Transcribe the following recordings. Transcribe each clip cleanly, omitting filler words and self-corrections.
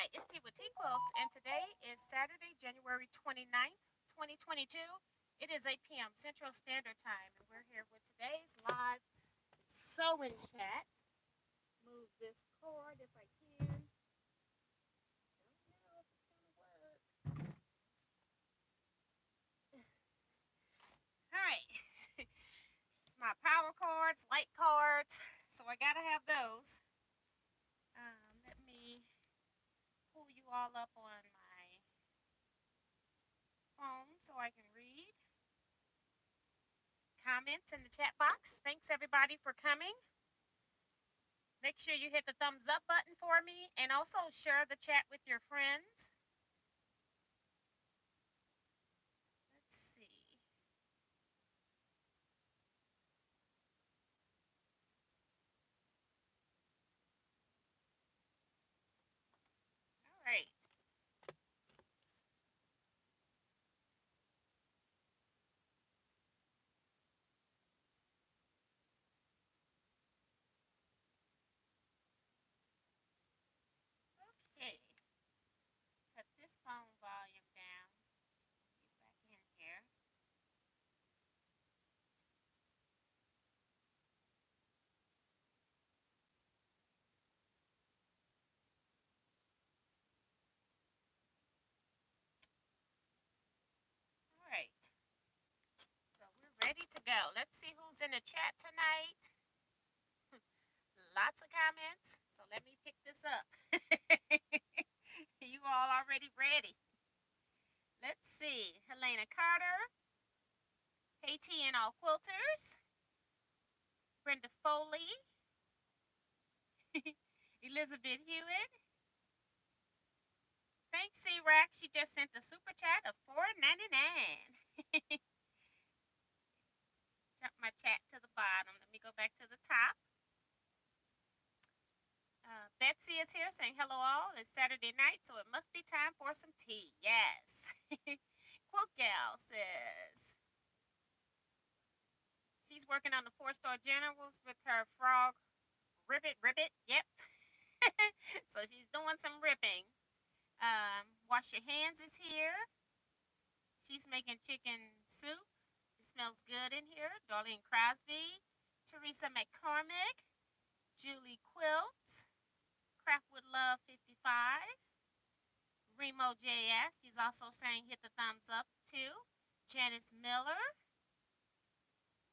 Hi, it's T with Teaquilts, and today is Saturday, January 29th, 2022. It is 8 p.m. Central Standard Time, and we're here with today's live sewing chat. Move this cord if I can. Don't know if it's going to work. All right. It's my power cords, light cords, so I got to have those. Let me pull you all up on my phone so I can read comments in the chat box. Thanks everybody for coming. Make sure you hit the thumbs up button for me and also share the chat with your friends. Let's see. All right. Okay. Cut this phone volume down. Get back in here. All right. So we're ready to go. Let's see who's in the chat tonight. Lots of comments. So let me pick this up. You all already ready. Let's see. Helena Carter. Haiti and all quilters. Brenda Foley. Elizabeth Hewitt. Thanks, C-Rack. She just sent a super chat of $4.99. Jump my chat to the bottom. Let me go back to the top. Betsy is here saying hello all. It's Saturday night, so it must be time for some tea. Yes. Quilt Gal says she's working on the 4-star generals with her frog ribbit. Yep. So she's doing some ripping. Wash Your Hands is here. She's making chicken soup. It smells good in here. Darlene Crosby, Teresa McCormick, Julie Quilts, Craftwood Love 55, Remo JS. She's also saying hit the thumbs up too. Janice Miller.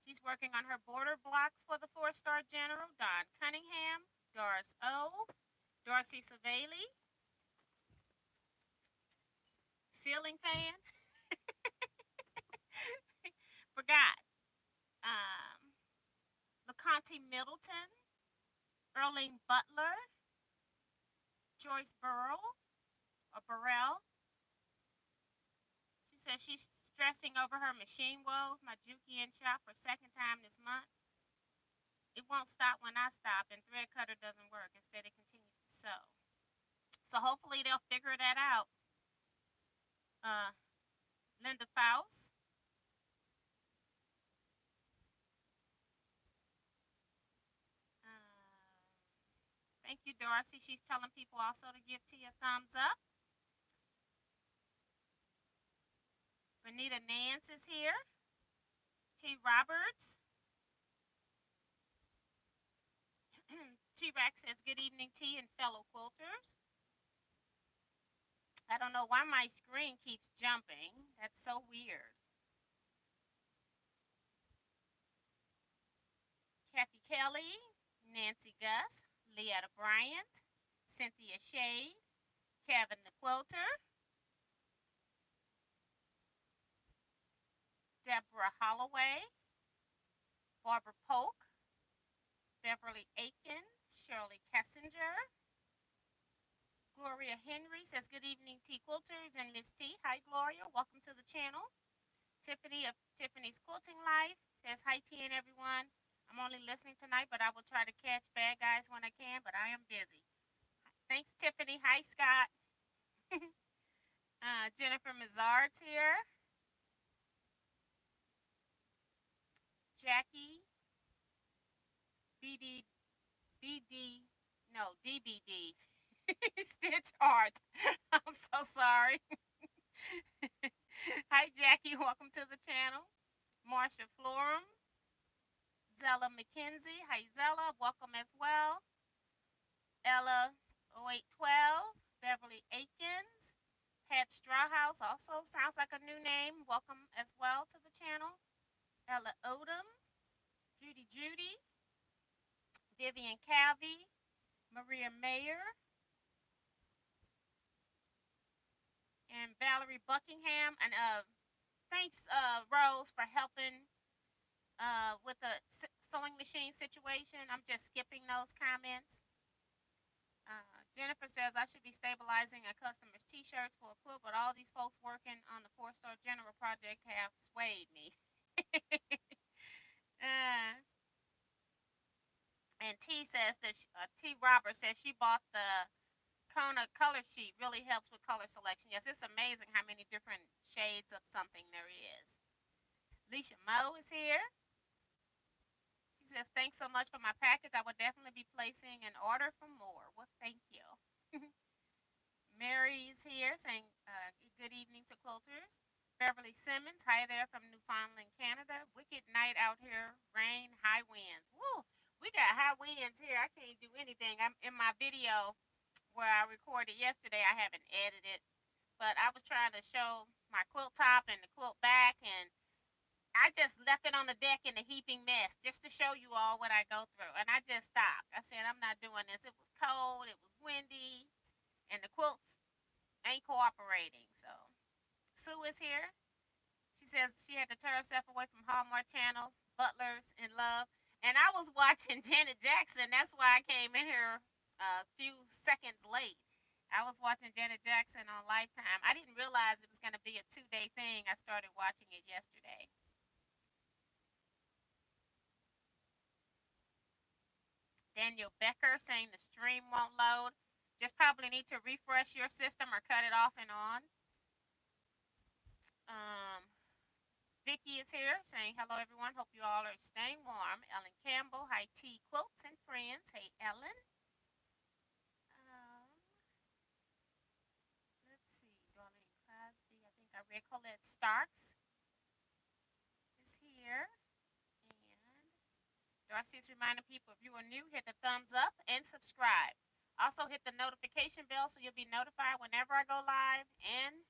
She's working on her border blocks for the 4-star general. Don Cunningham, Doris O, Darcy Savali, ceiling fan. Forgot. LeConte Middleton, Earlene Butler, Joyce Burrell, or Burrell. She says she's stressing over her machine woes. My Juki shop for second time this month. It won't stop when I stop, and thread cutter doesn't work. Instead, it continues to sew. So hopefully they'll figure that out. Linda Faust. Thank you, Darcy. She's telling people also to give T a thumbs up. Renita Nance is here. T. Roberts. T-Rex says, good evening, T and fellow quilters. I don't know why my screen keeps jumping. That's so weird. Kathy Kelly, Nancy Gus, Leetta Bryant, Cynthia Shade, Kevin the Quilter, Deborah Holloway, Barbara Polk, Beverly Aiken, Shirley Kessinger, Gloria Henry says, good evening, T Quilters and Miss T. Hi, Gloria. Welcome to the channel. Tiffany of Tiffany's Quilting Life says, hi, T and everyone. I'm only listening tonight, but I will try to catch bad guys when I can, but I am busy. Thanks, Tiffany. Hi, Scott. Jennifer Mazard's here. Jackie. DBD. Stitch art. I'm so sorry. Hi, Jackie. Welcome to the channel. Marsha Florum. Zella McKenzie. Hi, Zella. Welcome as well. Ella 0812. Beverly Aikens. Pat Strawhouse also sounds like a new name. Welcome as well to the channel. Ella Odom. Judy. Vivian Calvi. Maria Mayer. And Valerie Buckingham. And thanks, Rose, for helping with the sewing machine situation. I'm just skipping those comments. Jennifer says I should be stabilizing a customer's t-shirts for a quilt, but all these folks working on the 4-star general project have swayed me. uh, and T says that T Robert says she bought the Kona color sheet. Really helps with color selection. Yes, it's amazing how many different shades of something there is. Leisha Moe is here. She says, thanks so much for my package. I will definitely be placing an order for more. Well, thank you. Mary is here saying, good evening to quilters. Beverly Simmons, hi there from Newfoundland, Canada. Wicked night out here, rain, high winds. Woo, we got high winds here. I can't do anything. I'm in my video where I recorded yesterday. I haven't edited, but I was trying to show my quilt top and the quilt back, and I just left it on the deck in a heaping mess just to show you all what I go through. And I just stopped. I said, I'm not doing this. It was cold, it was windy, and the quilts ain't cooperating. So Sue is here. She says she had to tear herself away from Hallmark channels, Butlers, and Love. And I was watching Janet Jackson. That's why I came in here a few seconds late. I was watching Janet Jackson on Lifetime. I didn't realize it was going to be a 2-day thing. I started watching it yesterday. Daniel Becker saying the stream won't load. Just probably need to refresh your system or cut it off and on. Vicky is here saying hello everyone. Hope you all are staying warm. Ellen Campbell, hi Teaquilts and friends. Hey Ellen. Let's see, Darlene Crosby. I think I read Colette Starks is here. And Darcy is reminding people, if you are new, hit the thumbs up and subscribe. Also hit the notification bell so you'll be notified whenever I go live and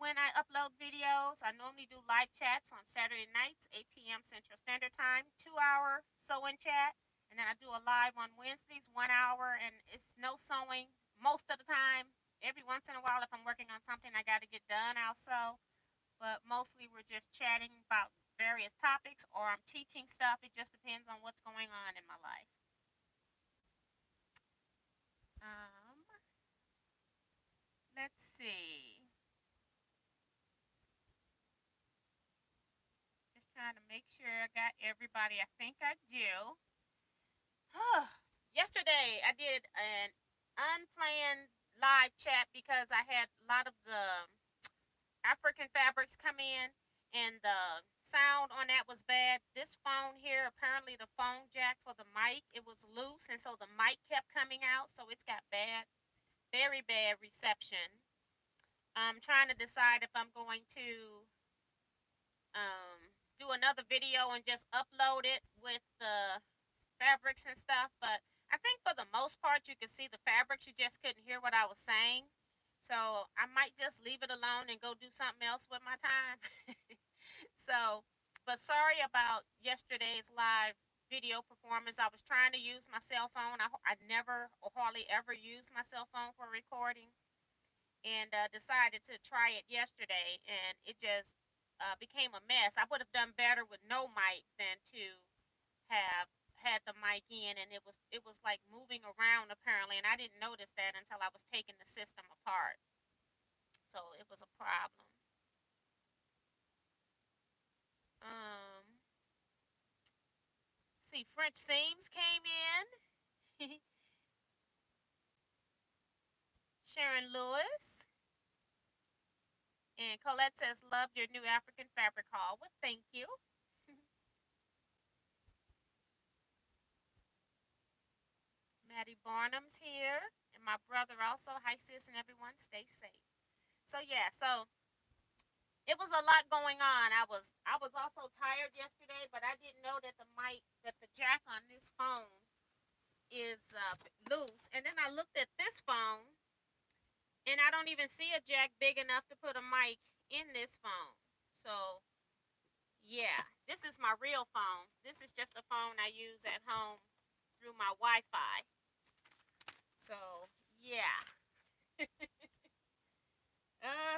when I upload videos. I normally do live chats on Saturday nights, 8 p.m. Central Standard Time, 2-hour sewing chat. And then I do a live on Wednesdays, 1 hour, and it's no sewing most of the time. Every once in a while, if I'm working on something I got to get done, I'll sew. But mostly we're just chatting about various topics or I'm teaching stuff. It just depends on what's going on in my life. Let's see. Just trying to make sure I got everybody. I think I do. Yesterday I did an unplanned live chat because I had a lot of the African fabrics come in and the sound on that was bad. This phone here, apparently the phone jack for the mic, it was loose, and so the mic kept coming out, so it's got bad, very bad reception. I'm trying to decide if I'm going to do another video and just upload it with the fabrics and stuff, but I think for the most part you could see the fabrics, you just couldn't hear what I was saying. So I might just leave it alone and go do something else with my time. So, but sorry about yesterday's live video performance. I was trying to use my cell phone. I never or hardly ever use my cell phone for recording, and decided to try it yesterday, and it just became a mess. I would have done better with no mic than to have had the mic in, and it was like moving around apparently, and I didn't notice that until I was taking the system apart. So it was a problem. See, French Seams came in. Sharon Lewis. And Colette says, loved your new African fabric haul. Well, thank you. Maddie Barnum's here. And my brother also. Hi, sis, and everyone. Stay safe. So yeah, so it was a lot going on. I was also tired yesterday, but I didn't know that the jack on this phone is loose. And then I looked at this phone, and I don't even see a jack big enough to put a mic in this phone. So yeah, this is my real phone. This is just a phone I use at home through my Wi-Fi. So yeah,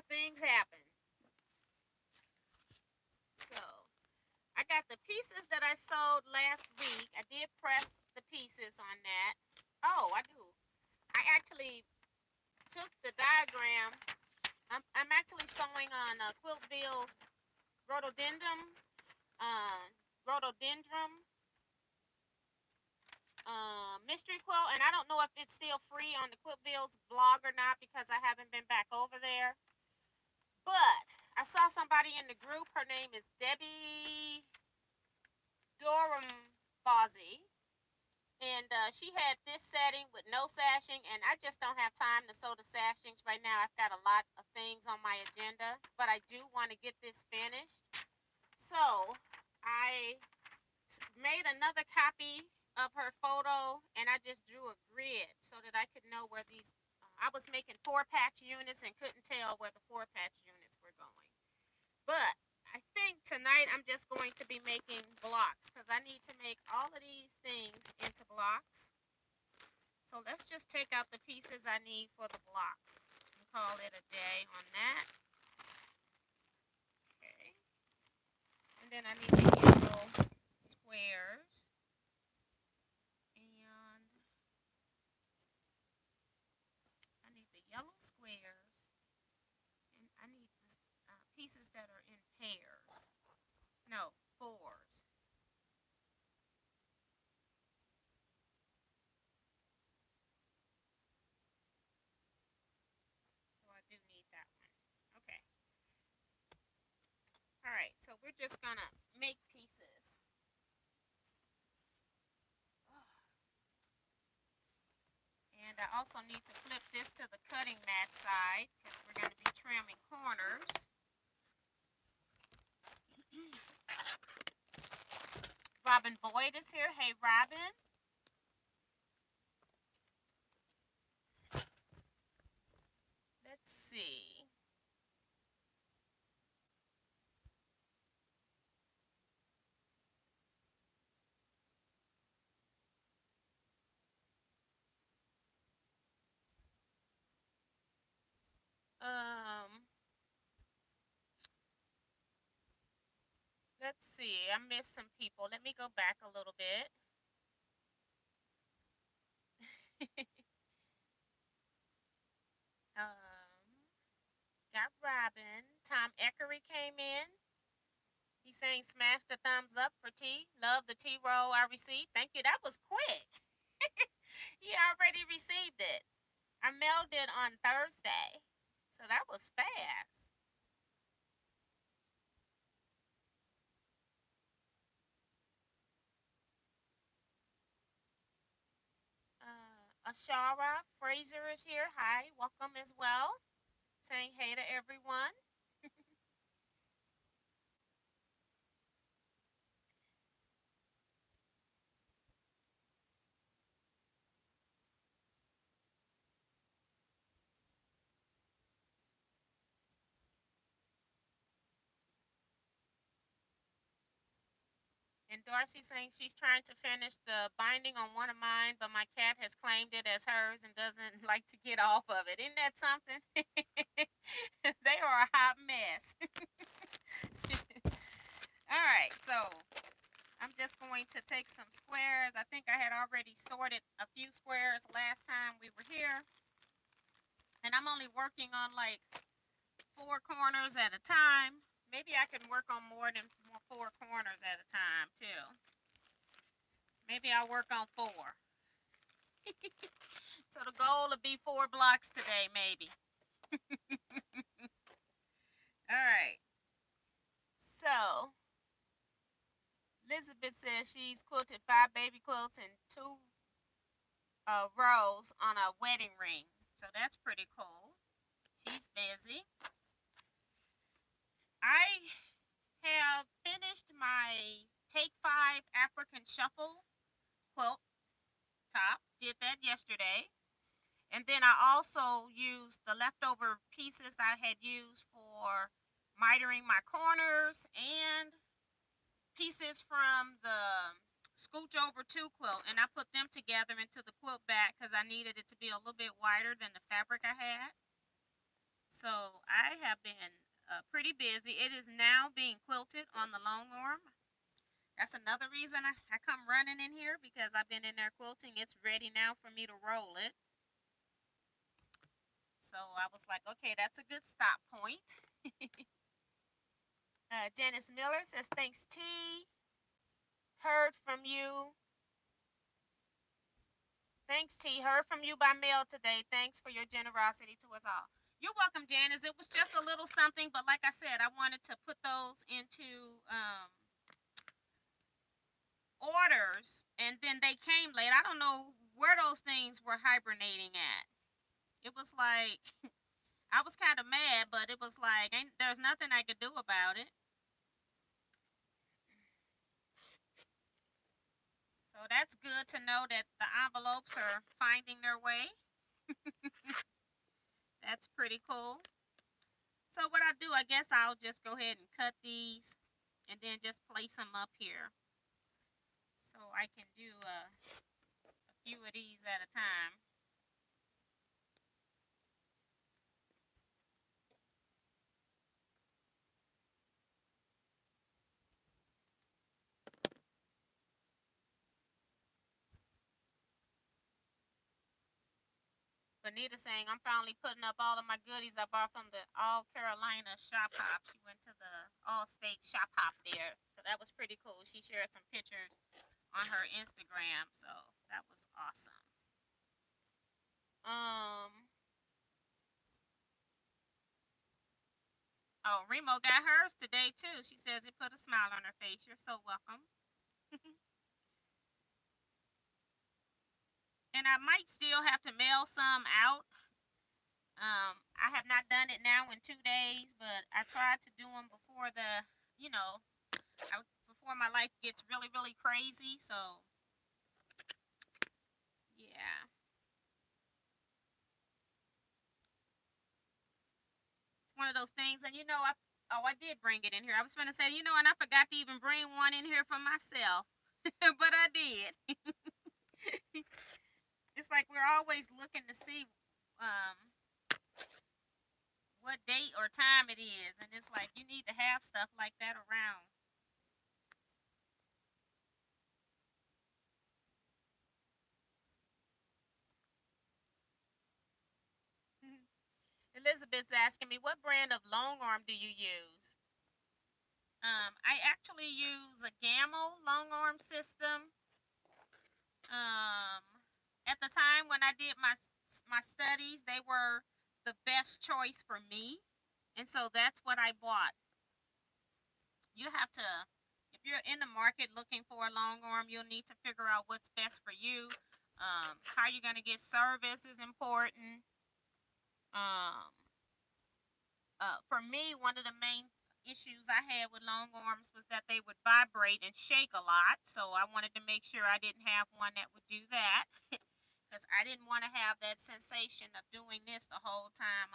things happen. So I got the pieces that I sold last week. I did press the pieces on that. Oh, I do. I actually took the diagram. I'm actually sewing on Quilt Bill's rhododendron, uh, rhododendron mystery quilt, and I don't know if it's still free on the Quilt Bill's blog or not because I haven't been back over there. But I saw somebody in the group. Her name is Debbie Durham Bozzi, and she had this setting with no sashing, and I just don't have time to sew the sashings right now. I've got a lot of things on my agenda, but I do want to get this finished. So I made another copy of her photo, and I just drew a grid so that I could know where these. I was making 4-patch units and couldn't tell where the 4-patch units were going. But I think tonight I'm just going to be making blocks because I need to make all of these things into blocks. So let's just take out the pieces I need for the blocks and call it a day on that. Okay. And then I need the yellow squares. And I need the yellow squares. And I need the pieces that are in pairs. No, fours. So I do need that one. Okay. All right, so we're just gonna make pieces. And I also need to flip this to the cutting mat side because we're going to be trimming corners. Robin Boyd is here. Hey, Robin. Let's see. Let's see. I missed some people. Let me go back a little bit. Got Robin. Tom Eckery came in. He's saying smash the thumbs up for tea. Love the tea roll I received. Thank you. That was quick. He already received it. I mailed it on Thursday. So that was fast. Ashara Fraser is here. Hi, welcome as well. Saying hey to everyone. And Darcy saying she's trying to finish the binding on one of mine, but my cat has claimed it as hers and doesn't like to get off of it. Isn't that something? They are a hot mess. All right, so I'm just going to take some squares. I think I had already sorted a few squares last time we were here. And I'm only working on like 4 corners at a time. Maybe I can work on more than 4 corners at a time too. Maybe I'll work on 4. So the goal will be 4 blocks today, maybe. All right. So Elizabeth says she's quilted 5 baby quilts and 2 rose on a wedding ring. So that's pretty cool. She's busy. I have finished my Take 5 African Shuffle quilt top. Did that yesterday. And then I also used the leftover pieces I had used for mitering my corners and pieces from the scooch over 2 quilt, and I put them together into the quilt back because I needed it to be a little bit wider than the fabric I had. So I have been pretty busy. It is now being quilted on the long arm. That's another reason I come running in here, because I've been in there quilting. It's ready now for me to roll it. So I was like, okay, that's a good stop point. Janice Miller says, thanks, T. Heard from you. Thanks, T. Heard from you by mail today. Thanks for your generosity to us all. You're welcome, Janice. It was just a little something, but like I said, I wanted to put those into orders, and then they came late. I don't know where those things were hibernating at. It was like, I was kind of mad, but it was like, there's nothing I could do about it. So that's good to know that the envelopes are finding their way. That's pretty cool. So what I do, I guess I'll just go ahead and cut these and then just place them up here. So I can do a few of these at a time. Bonita saying, I'm finally putting up all of my goodies I bought from the All Carolina Shop Hop. She went to the All State Shop Hop there. So that was pretty cool. She shared some pictures on her Instagram. So that was awesome. Oh, Remo got hers today too. She says it put a smile on her face. You're so welcome. And I might still have to mail some out. I have not done it now in 2 days, but I tried to do them before before my life gets really, really crazy. So, yeah. It's one of those things, and I did bring it in here. I was going to say, and I forgot to even bring one in here for myself, but I did. It's like we're always looking to see what date or time it is, and it's like you need to have stuff like that around. Elizabeth's asking me, what brand of long arm do you use? I actually use a Gamma long arm system. At the time when I did my studies, they were the best choice for me, and so that's what I bought. You have to, if you're in the market looking for a long arm, you'll need to figure out what's best for you. How you're gonna get service is important. Um, for me, one of the main issues I had with long arms was that they would vibrate and shake a lot. So I wanted to make sure I didn't have one that would do that, because I didn't want to have that sensation of doing this the whole time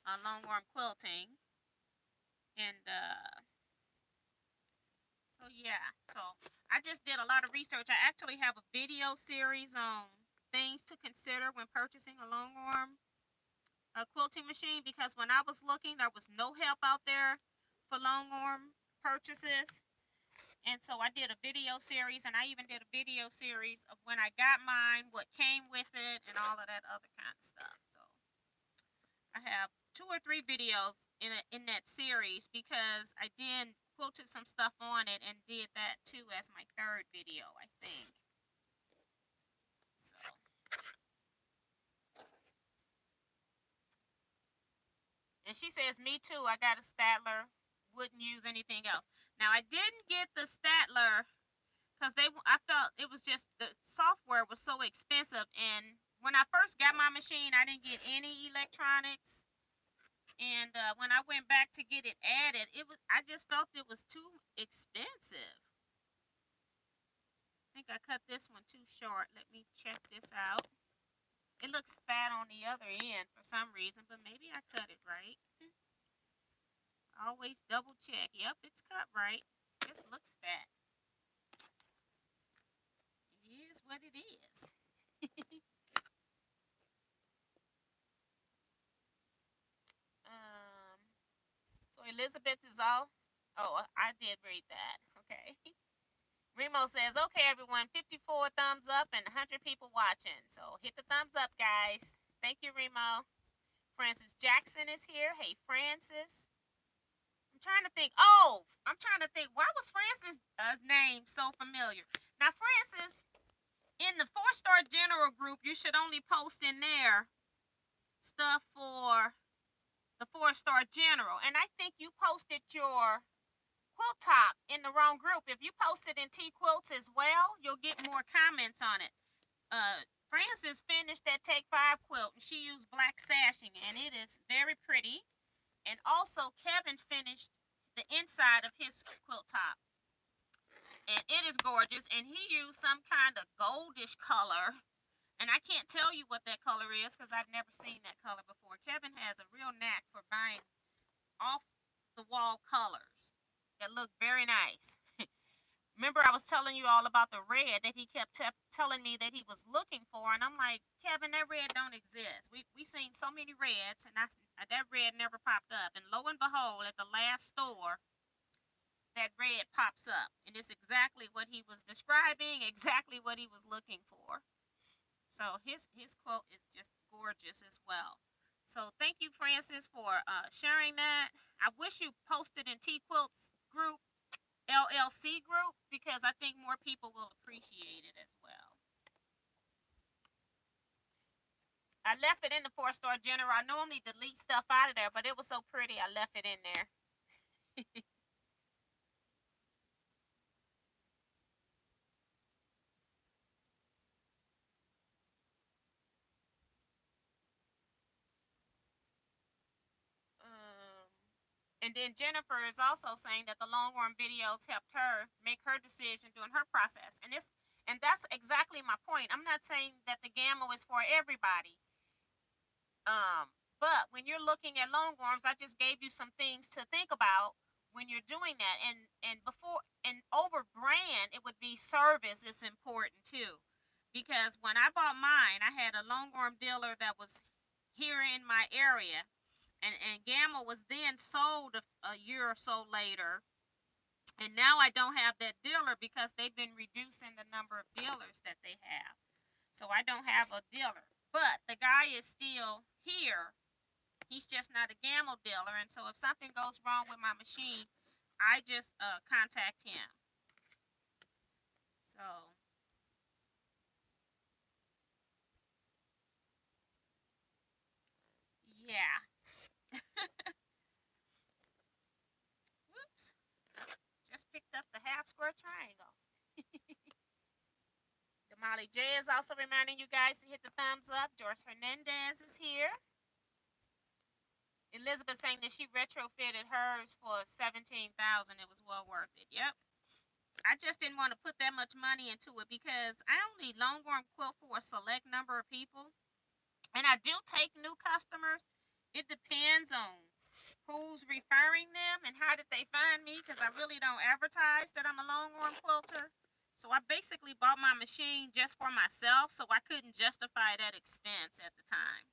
I'm long arm quilting. And so yeah, so I just did a lot of research. I actually have a video series on things to consider when purchasing a long arm quilting machine, because when I was looking, there was no help out there for long arm purchases. And so I did a video series, and I even did a video series of when I got mine, what came with it, and all of that other kind of stuff. So I have 2 or 3 videos in that series, because I then quilted some stuff on it and did that too as my 3rd video, I think. So and she says, me too. I got a Statler. Wouldn't use anything else. Now, I didn't get the Statler because I felt it was just the software was so expensive, and when I first got my machine, I didn't get any electronics, and when I went back to get it added, I just felt it was too expensive. I think I cut this one too short. Let me check this out. It looks fat on the other end for some reason, but maybe I cut it right. Always double check. Yep, it's cut right. This looks fat. It is what it is. So Elizabeth is all. Oh, I did read that. Okay. Remo says, okay, everyone, 54 thumbs up and 100 people watching. So hit the thumbs up, guys. Thank you, Remo. Francis Jackson is here. Hey, Francis. I'm trying to think. Oh, I'm trying to think. Why was Francis' name so familiar? Now, Francis, in the 4-star general group, you should only post in there stuff for the 4-star general. And I think you posted your quilt top in the wrong group. If you post it in Teaquilts as well, you'll get more comments on it. Frances finished that Take 5 quilt, and she used black sashing, and it is very pretty. And also, Kevin finished the inside of his quilt top, and it is gorgeous. And he used some kind of goldish color, and I can't tell you what that color is because I've never seen that color before. Kevin has a real knack for buying off the wall colors that look very nice. Remember, I was telling you all about the red that he kept telling me that he was looking for, and I'm like, Kevin, that red don't exist. We seen so many reds, and that red never popped up. And lo and behold, at the last store, that red pops up, and it's exactly what he was describing, exactly what he was looking for. So his quote is just gorgeous as well. So thank you, Francis, for sharing that. I wish you posted in Teaquilts group, LLC group, because I think more people will appreciate it as well. I left it in the 4-star general. I normally delete stuff out of there, but it was so pretty, I left it in there. And then Jennifer is also saying that the long arm videos helped her make her decision during her process. And that's exactly my point. I'm not saying that the gamma is for everybody. But when you're looking at long arms, I just gave you some things to think about when you're doing that. And before and over brand, it would be service is important too. Because when I bought mine, I had a long arm dealer that was here in my area, and Gamma was then sold a year or so later, and now I don't have that dealer because they've been reducing the number of dealers that they have, so I don't have a dealer, but the guy is still here. He's just not a Gamma dealer, and so if something goes wrong with my machine, I just contact him. So yeah. Whoops, just picked up the half square triangle. Molly J is also reminding you guys to hit the thumbs up. George Hernandez is here. Elizabeth saying that she retrofitted hers for $17,000. It was well worth it. Yep. I just didn't want to put that much money into it because I only longarm quilt for a select number of people, and I do take new customers. It depends on who's referring them and how did they find me, because I really don't advertise that I'm a longarm quilter. So I basically bought my machine just for myself, so I couldn't justify that expense at the time.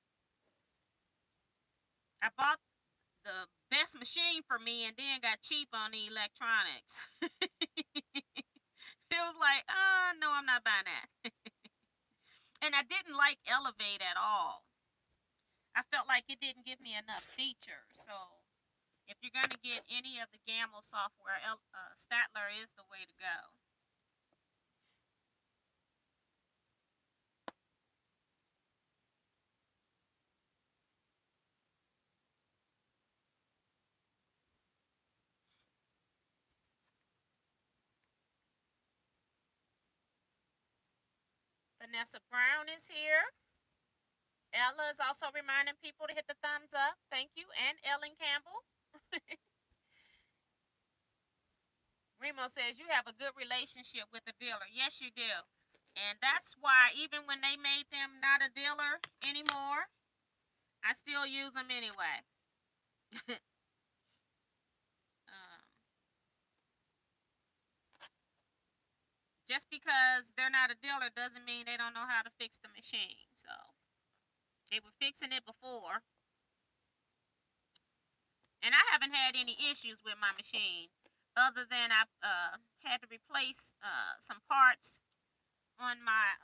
I bought the best machine for me and then got cheap on the electronics. It was like, oh, no, I'm not buying that. And I didn't like Elevate at all. I felt like it didn't give me enough features. So if you're going to get any of the Gamma software, Statler is the way to go. Vanessa Brown is here. Ella is also reminding people to hit the thumbs up. Thank you. And Ellen Campbell. Remo says you have a good relationship with the dealer. Yes, you do. And that's why even when they made them not a dealer anymore, I still use them anyway. um, just because they're not a dealer doesn't mean they don't know how to fix the machine. So they were fixing it before. And I haven't had any issues with my machine other than I had to replace some parts on my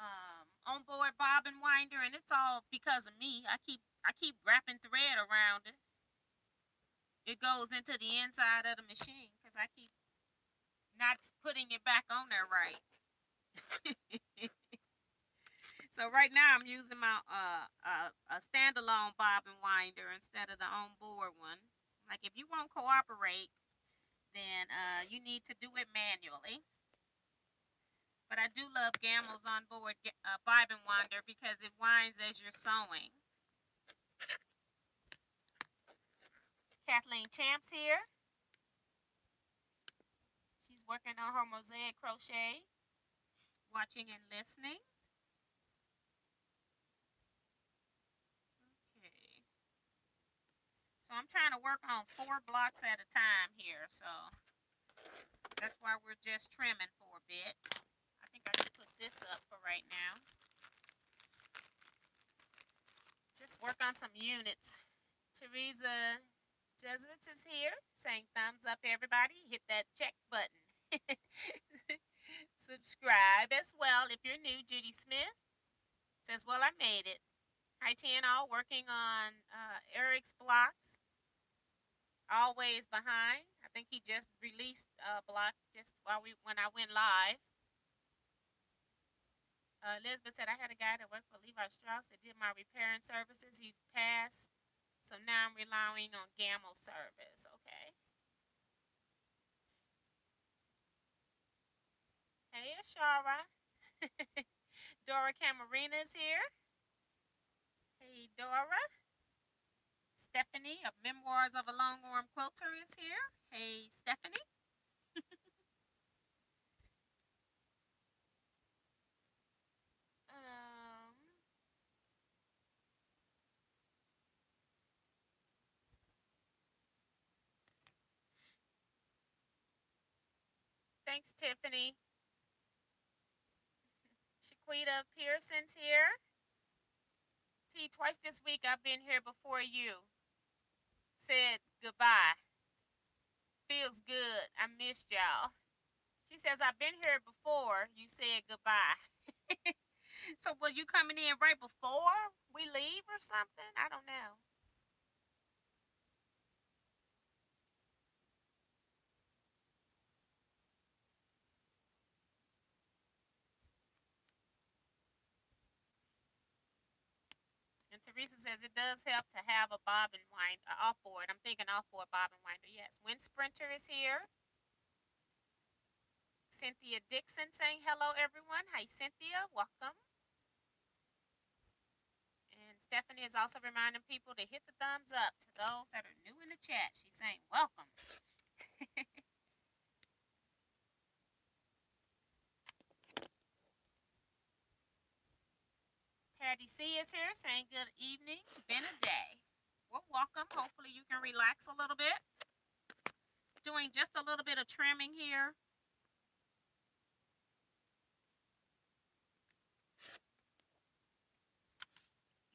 onboard bobbin winder, and it's all because of me. I keep wrapping thread around it. It goes into the inside of the machine because I keep not putting it back on there right. So right now I'm using my a standalone bobbin winder instead of the onboard one. Like if you won't cooperate, then you need to do it manually. But I do love Gamel's onboard bobbin winder because it winds as you're sewing. Kathleen Champs here. She's working on her mosaic crochet, watching and listening. Okay. So I'm trying to work on 4 blocks at a time here. So that's why we're just trimming for a bit. I think I can put this up for right now. Just work on some units. Teresa Jesuits is here saying thumbs up, everybody. Hit that check button. Subscribe as well if you're new. Judy Smith says, well, I made it. Hi, all working on Eric's blocks. Always behind. I think he just released a block just when I went live. Elizabeth said, I had a guy that worked for Levi Strauss that did my repairing services. He passed. So now I'm relying on Gamel service. Okay. Hey, Ashara. Dora Camarina is here. Hey, Dora. Stephanie of Memoirs of a Longarm Quilter is here. Hey, Stephanie. Thanks, Tiffany. Shaquita Pearson's here. T, twice this week I've been here before you. Said goodbye. Feels good. I missed y'all. She says, I've been here before you said goodbye. So will you coming in right before we leave or something? I don't know. And Teresa says it does help to have a bobbin winder, offboard. I'm thinking offboard bobbin winder. Yes. Wind Sprinter is here. Cynthia Dixon saying hello, everyone. Hi, Cynthia. Welcome. And Stephanie is also reminding people to hit the thumbs up to those that are new in the chat. She's saying welcome. Patty C is here saying good evening. Been a day. Well, welcome. Hopefully you can relax a little bit. Doing just a little bit of trimming here.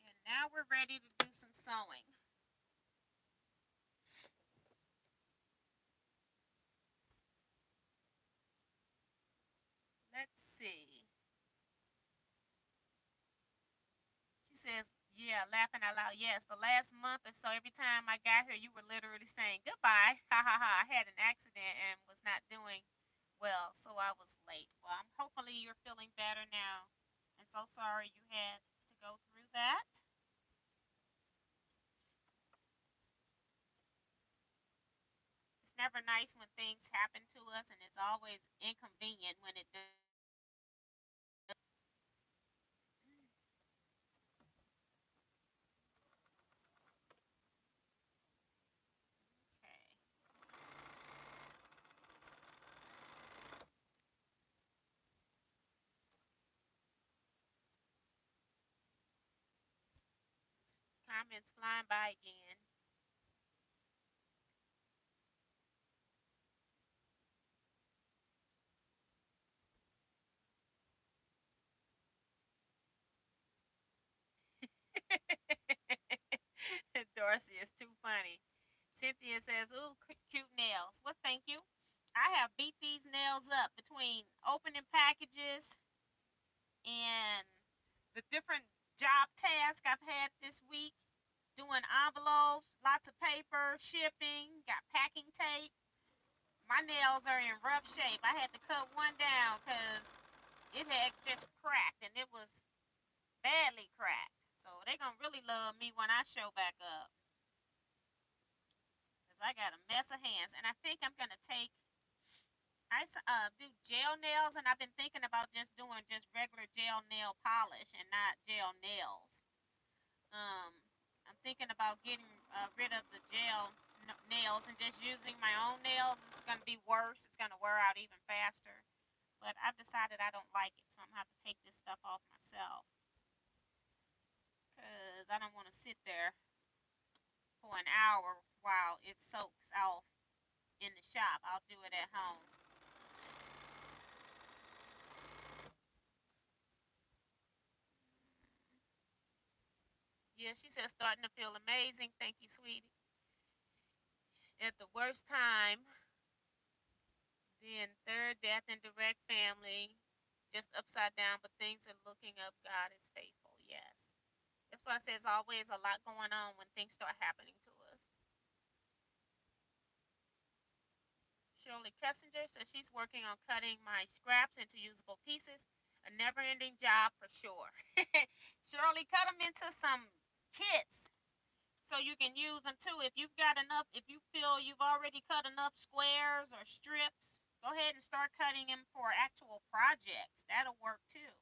And now we're ready to do some sewing. Let's see. She says, yeah, laughing out loud. Yes, the last month or so, every time I got here, you were literally saying goodbye. Ha ha ha. I had an accident and was not doing well, so I was late. Well, hopefully you're feeling better now. And so sorry you had to go through that. It's never nice when things happen to us, and it's always inconvenient when it does. comments flying by again. Dorsey is too funny. Cynthia says, "Ooh, cute nails." Well, thank you. I have beat these nails up between opening packages and the different job tasks I've had this week. Doing envelopes, lots of paper, shipping, got packing tape. My nails are in rough shape. I had to cut one down because it had just cracked and it was badly cracked. So they're going to really love me when I show back up because I got a mess of hands. And I think I'm going to take, I do gel nails, and I've been thinking about just doing just regular gel nail polish and not gel nails. Um, I'm thinking about getting rid of the gel nails and just using my own nails. It's going to be worse. It's going to wear out even faster. But I've decided I don't like it, so I'm going to have to take this stuff off myself. Because I don't want to sit there for an hour while it soaks off in the shop. I'll do it at home. Yeah, she says starting to feel amazing. Thank you, sweetie. At the worst time, then third death in direct family, just upside down, but things are looking up. God is faithful. Yes. That's why I say there's always a lot going on when things start happening to us. Shirley Kessinger says she's working on cutting my scraps into usable pieces. A never ending job for sure. Shirley, cut them into some kits so you can use them too. If you've got enough, if you feel you've already cut enough squares or strips, go ahead and start cutting them for actual projects. That'll work too.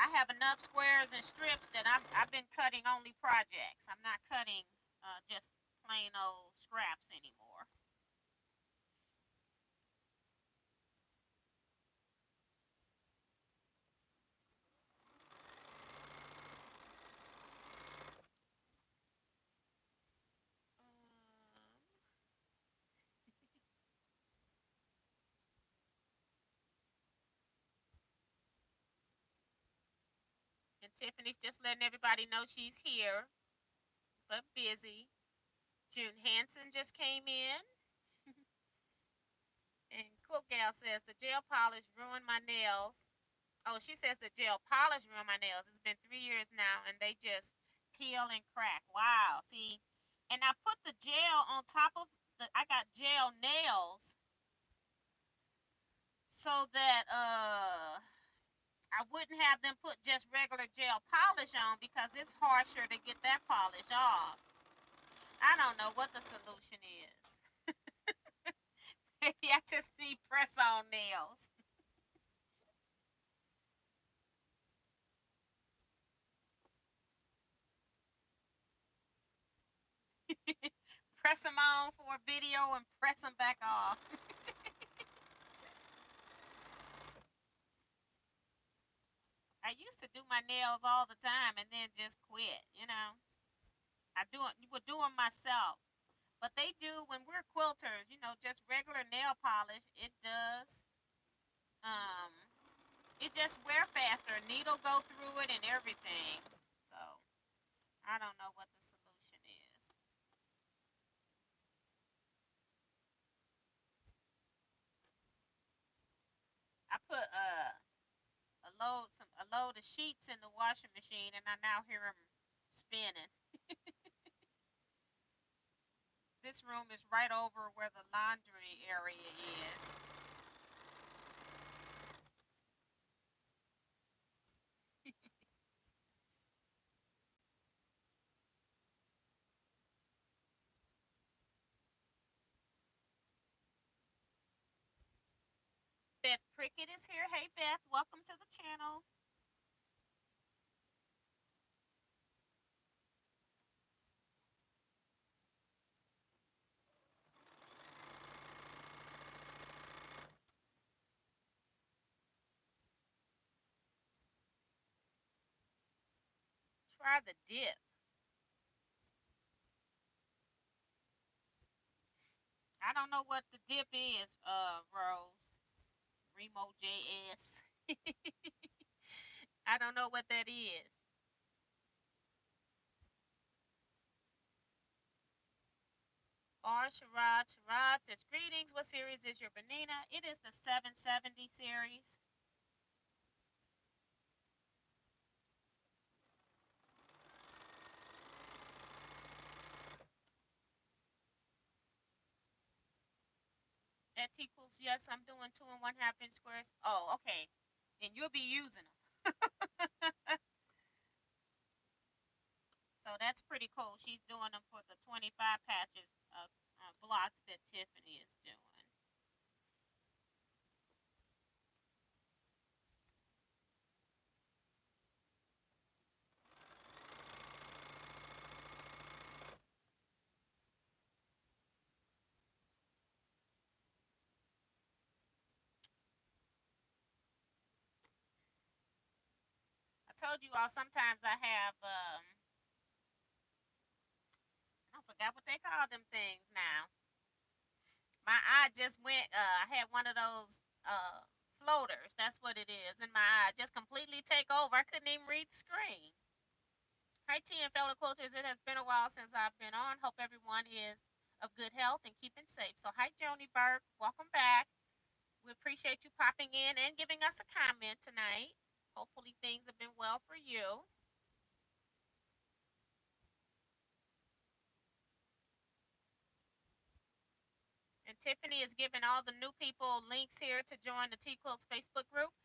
I have enough squares and strips that I've been cutting only projects. I'm not cutting just plain old scraps anymore. And Tiffany's just letting everybody know she's here, but busy. June Hanson just came in. And Cook Gal says the gel polish ruined my nails. Oh, she says the gel polish ruined my nails. It's been 3 years now, and they just peel and crack. Wow. See, and I put the gel on top of the. I got gel nails so that I wouldn't have them put just regular gel polish on because it's harsher to get that polish off. I don't know what the solution is. Maybe I just need press on nails. Press them on for a video and press them back off. I used to do my nails all the time and then just quit, you know. I do it would do them myself. But they do when we're quilters, you know, just regular nail polish, it does um it just wear faster. Needle go through it and everything. So I don't know what the solution is. I put a load of sheets in the washing machine, and I now hear them spinning. This room is right over where the laundry area is. Beth Prickett is here. Hey Beth, welcome to the channel. try the dip. I don't know what the dip is, Rose. Remo JS. I don't know what that is. Or Sharad says, greetings. What series is your Benina? It is the 770 series. At Teaquilts, yes, I'm doing 2 1/2 inch squares. Oh, okay. And you'll be using them. So that's pretty cool. She's doing them for the 25 patches of blocks that Tiffany is doing. I told you all sometimes I have I forgot what they call them things now. My eye just went I had one of those floaters. That's what it is in my eye. Just completely take over. I couldn't even read the screen. Hi T and fellow quilters. It has been a while since I've been on. Hope everyone is of good health and keeping safe. So hi Joni Burke. Welcome back. We appreciate you popping in and giving us a comment tonight. Hopefully things have been well for you. And Tiffany is giving all the new people links here to join the Teaquilts Facebook group.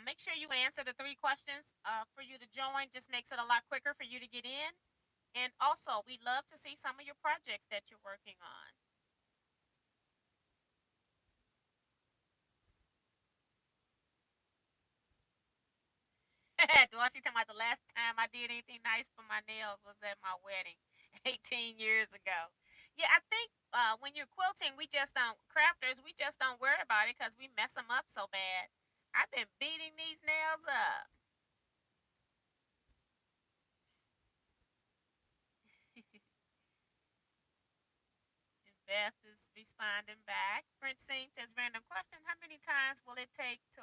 Make sure you answer the 3 questions for you to join. Just makes it a lot quicker for you to get in. And also, we love to see some of your projects that you're working on. Dorsey talking about the last time I did anything nice for my nails was at my wedding 18 years ago. Yeah, I think when you're quilting, we just don't, crafters, we just don't worry about it because we mess them up so bad. I've been beating these nails up. And Beth is responding back. Francine says, random question. How many times will it take to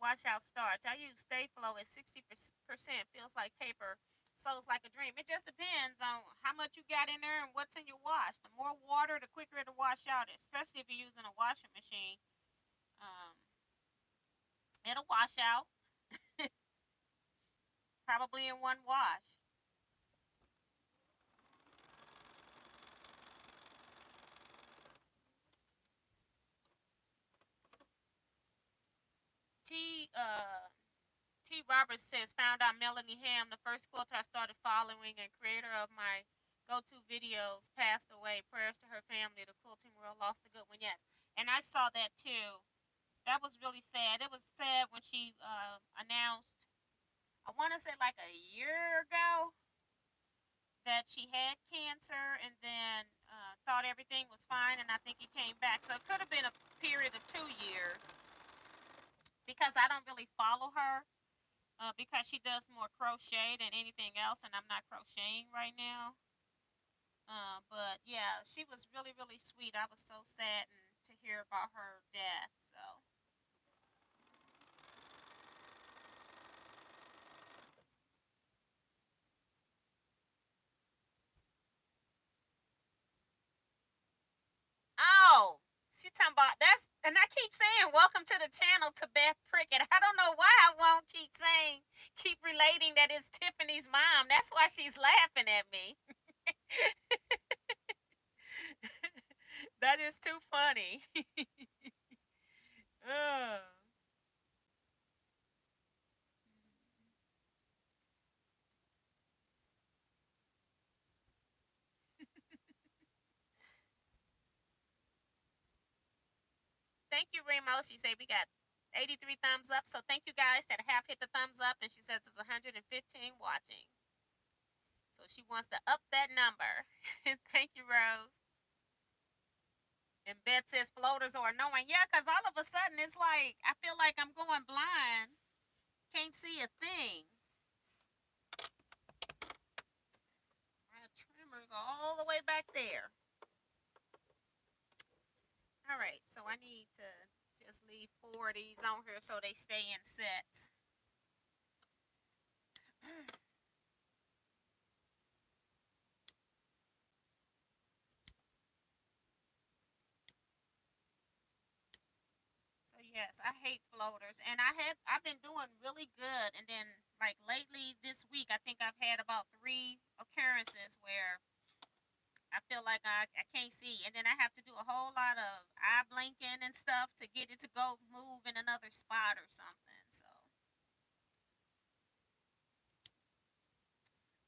wash out starch? I use Stay Flow at 60%. Feels like paper. Sews like a dream. It just depends on how much you got in there and what's in your wash. The more water, the quicker it'll wash out, especially if you're using a washing machine. Um, it'll wash out probably in one wash. T Roberts says, found out Melanie Ham, the first quilter I started following and creator of my go-to videos, passed away. Prayers to her family. The quilting world lost a good one. Yes, and I saw that too. That was really sad. It was sad when she announced. I want to say like a year ago that she had cancer, and then thought everything was fine, and I think it came back. So it could have been a period of 2 years because I don't really follow her because she does more crochet than anything else, and I'm not crocheting right now. But yeah, she was really, really sweet. I was so saddened to hear about her death. So oh, she talking about that's, and I keep saying welcome to the channel to Beth Prickett. I don't know why I won't keep relating that it's Tiffany's mom. That's why she's laughing at me. That is too funny. uh. Thank you, Remo. She said we got 83 thumbs up. So thank you guys that have hit the thumbs up. And she says it's 115 watching. So she wants to up that number. Thank you, Rose. And Beth says floaters are annoying. Yeah, because all of a sudden it's like I feel like I'm going blind. Can't see a thing. all the way back there. All right, so I need to just leave 4 of these on here so they stay in sets. So yes, I hate floaters, and I've been doing really good, and then like lately this week, I think I've had about 3 occurrences where I feel like I can't see, and then I have to do a whole lot of eye blinking and stuff to get it to go move in another spot or something. So,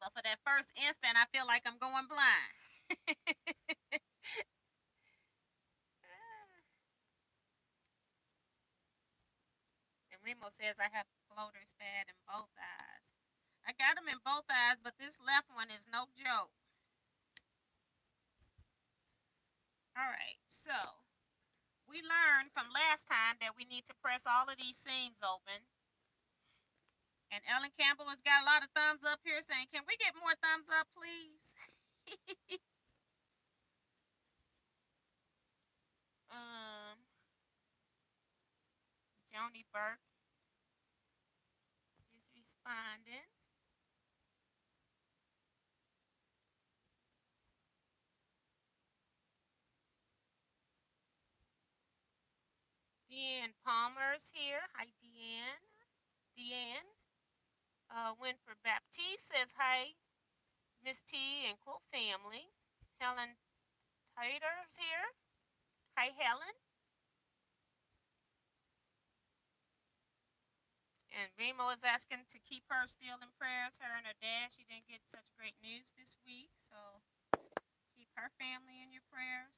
but for that first instant, I feel like I'm going blind. And Remo says I have floaters bad in both eyes. I got them in both eyes, but this left one is no joke. All right, so we learned from last time that we need to press all of these seams open. And Ellen Campbell has got a lot of thumbs up here saying, can we get more thumbs up, please? Joni Burke is responding. Deanne Palmer's here. Hi, Deanne. Deanne. Winfred Baptiste says hi, Miss T and Quilt family. Helen Tater's here. Hi, Helen. And Remo is asking to keep her still in prayers. Her and her dad, she didn't get such great news this week, so keep her family in your prayers.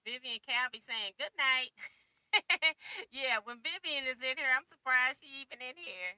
Vivian Calby saying good night. Yeah, when Vivian is in here, I'm surprised she even in here.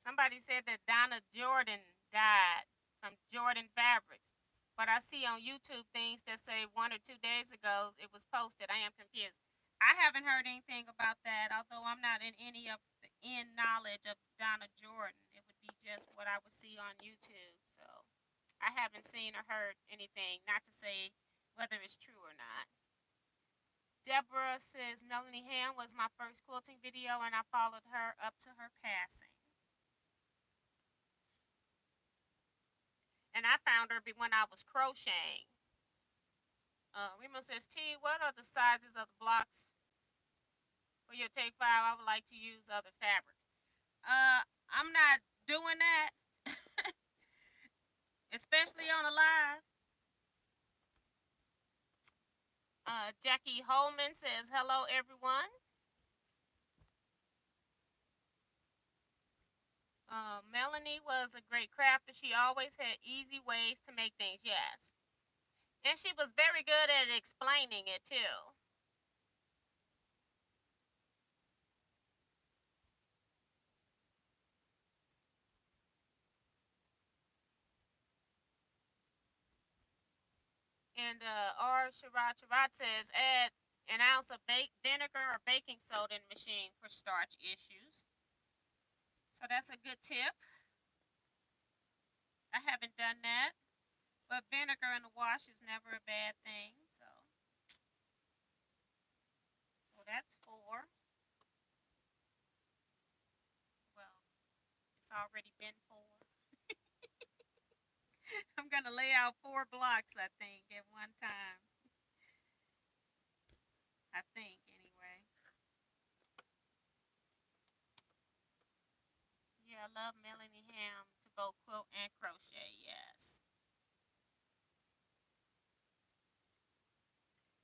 Somebody said that Donna Jordan died from Jordan Fabrics. But I see on YouTube things that say 1 or 2 days ago it was posted. I am confused. I haven't heard anything about that, although I'm not in any of the in knowledge of Donna Jordan. It would be just what I would see on YouTube. So I haven't seen or heard anything, not to say whether it's true or not. Deborah says Melanie Ham was my first quilting video and I followed her up to her passing. And I found her when I was crocheting. Remo says, T, what are the sizes of the blocks for your take 5? I would like to use other fabrics. I'm not doing that, especially on a live. Jackie Holman says, hello, everyone. Melanie was a great crafter. She always had easy ways to make things, yes. And she was very good at explaining it, too. And R. Sharat says, add an ounce of vinegar or baking soda in the machine for starch issues. So that's a good tip. I haven't done that. But vinegar in the wash is never a bad thing. So that's 4. Well, it's already been 4. I'm going to lay out 4 blocks, I think, at one time. I think, anyway. Yeah, I love Melanie Ham to both quilt and crochet, yes.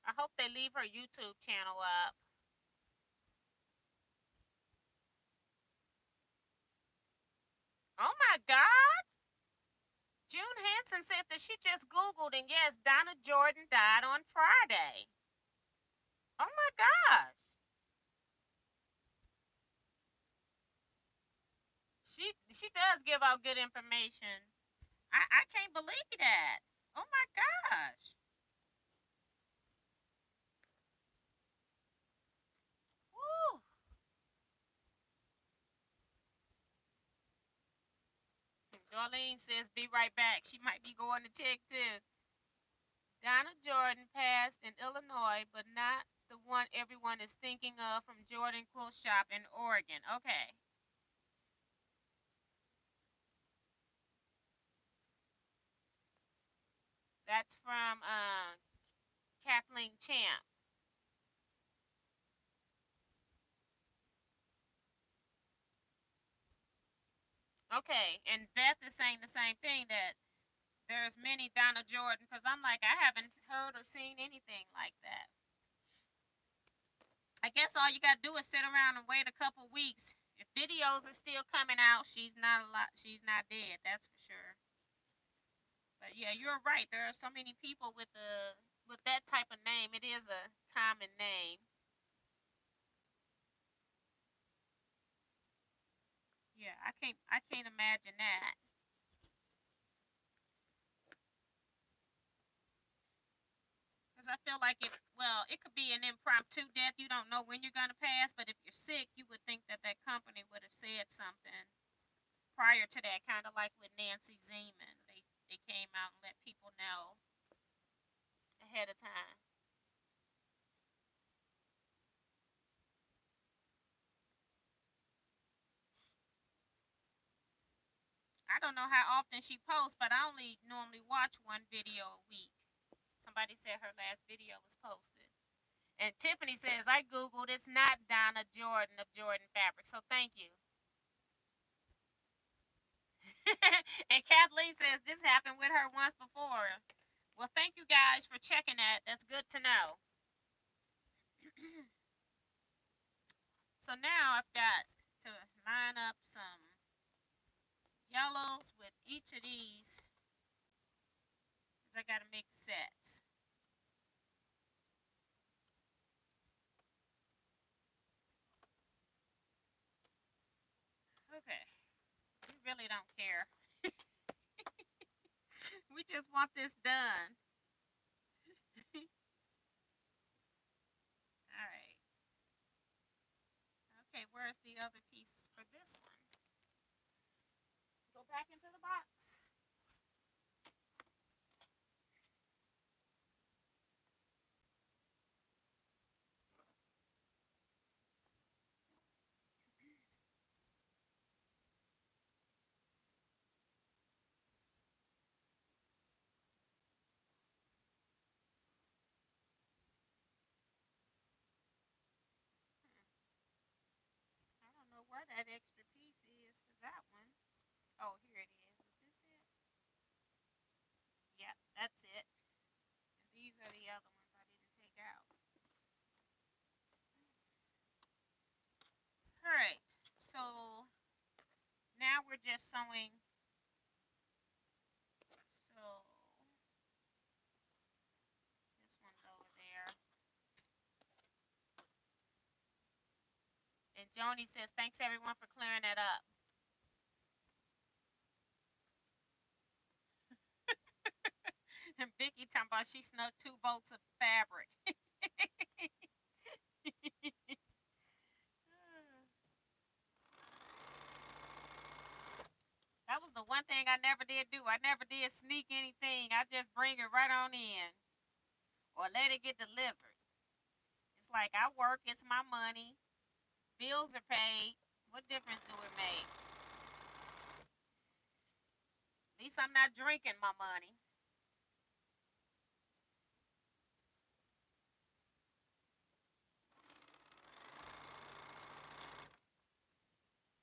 I hope they leave her YouTube channel up. Oh my God! June Hanson said that she just Googled, and yes, Donna Jordan died on Friday. Oh my gosh. She does give out good information. I can't believe that. Oh my gosh. Woo. Darlene says be right back. She might be going to check too. Donna Jordan passed in Illinois, but not the one everyone is thinking of from Jordan Quilt Shop in Oregon. Okay. That's from Kathleen Champ. Okay, and Beth is saying the same thing, that there's many Donna Jordan, because I'm like, I haven't heard or seen anything like that. I guess all you gotta do is sit around and wait a couple weeks. If videos are still coming out, she's not a lot. She's not dead. That's for sure. But yeah, you're right. There are so many people with that type of name. It is a common name. Yeah, I can't imagine that. Because I feel like it could be an impromptu death. You don't know when you're gonna pass, but if you're sick, you would think that that company would have said something prior to that, kind of like with Nancy Zeman. They came out and let people know ahead of time. I don't know how often she posts, but I only normally watch one video a week. Somebody said her last video was posted. And Tiffany says, I Googled, it's not Donna Jordan of Jordan Fabric. So thank you. And Kathleen says this happened with her once before. Well, thank you guys for checking that. That's good to know. So now I've got to line up some yellows with each of these, because I got to make sets. Okay. We really don't care. We just want this done. All right. Okay, where's the other pieces for this one? Go back into the box. I don't know where that extra piece is for that one. Oh, here it is. Is this it? Yep, that's it. And these are the other ones I didn't take out. All right. So now we're just sewing. So this one's over there. And Joni says, thanks everyone for clearing that up. And Vicky talking about she snuck 2 bolts of fabric. That was the one thing I never did do. I never did sneak anything. I just bring it right on in or let it get delivered. It's like I work, it's my money, bills are paid. What difference do it make? At least I'm not drinking my money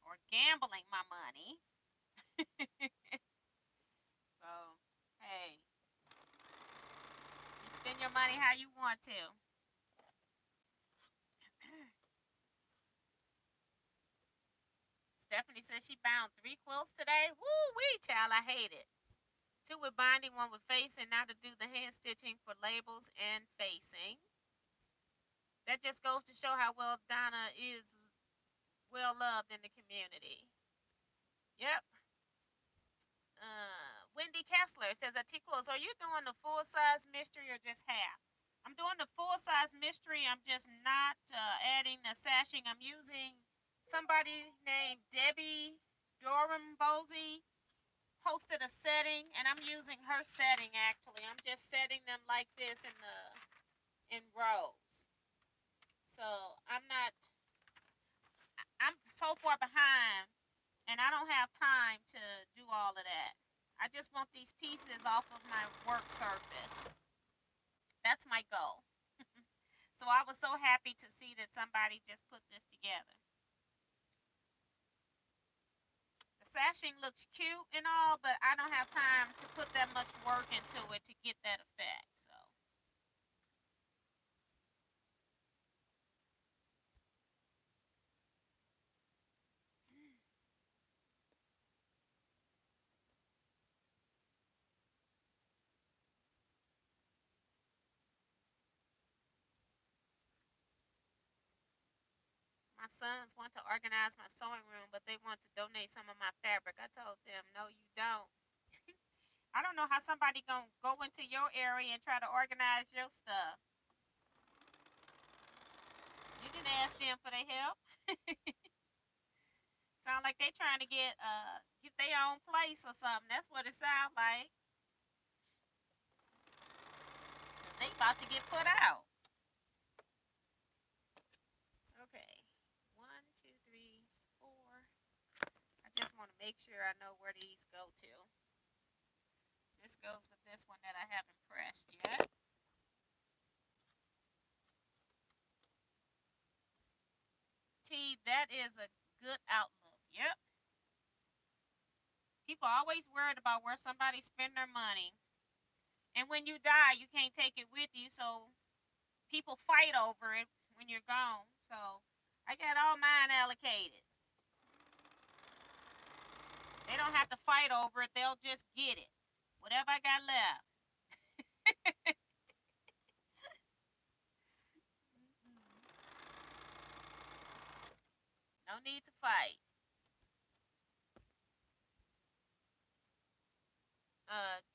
or gambling my money. So, hey, you spend your money how you want to. Stephanie says she bound 3 quilts today. Woo wee, child, I hate it. 2 with binding, 1 with facing. Now to do the hand stitching for labels and facing. That just goes to show how well Donna is well loved in the community. Yep. Wendy Kessler says, Teaquilts, are you doing the full size mystery or just half? I'm doing the full size mystery. I'm just not adding the sashing. I'm using somebody named Debbie Dorham Bosey posted a setting, and I'm using her setting actually. I'm just setting them like this in rows. So I'm so far behind, and I don't have time to do all of that. I just want these pieces off of my work surface. That's my goal. So I was so happy to see that somebody just put this together. The sashing looks cute and all, but I don't have time to put that much work into it to get that effect. So my sons want to organize my sewing room, but they want to donate some of my fabric. I told them, no, you don't. I don't know how somebody gonna go into your area and try to organize your stuff. You didn't ask them for their help. Sound like they trying to get their own place or something. That's what it sounds like. They about to get put out. Okay. One, two, three, four. I just want to make sure I know where these go to. This goes with this one that I haven't pressed yet. T, that is a good outlook. Yep. People are always worried about where somebody spend their money. And when you die, you can't take it with you. So people fight over it when you're gone. So I got all mine allocated. They don't have to fight over it. They'll just get it. Whatever I got left. No need to fight.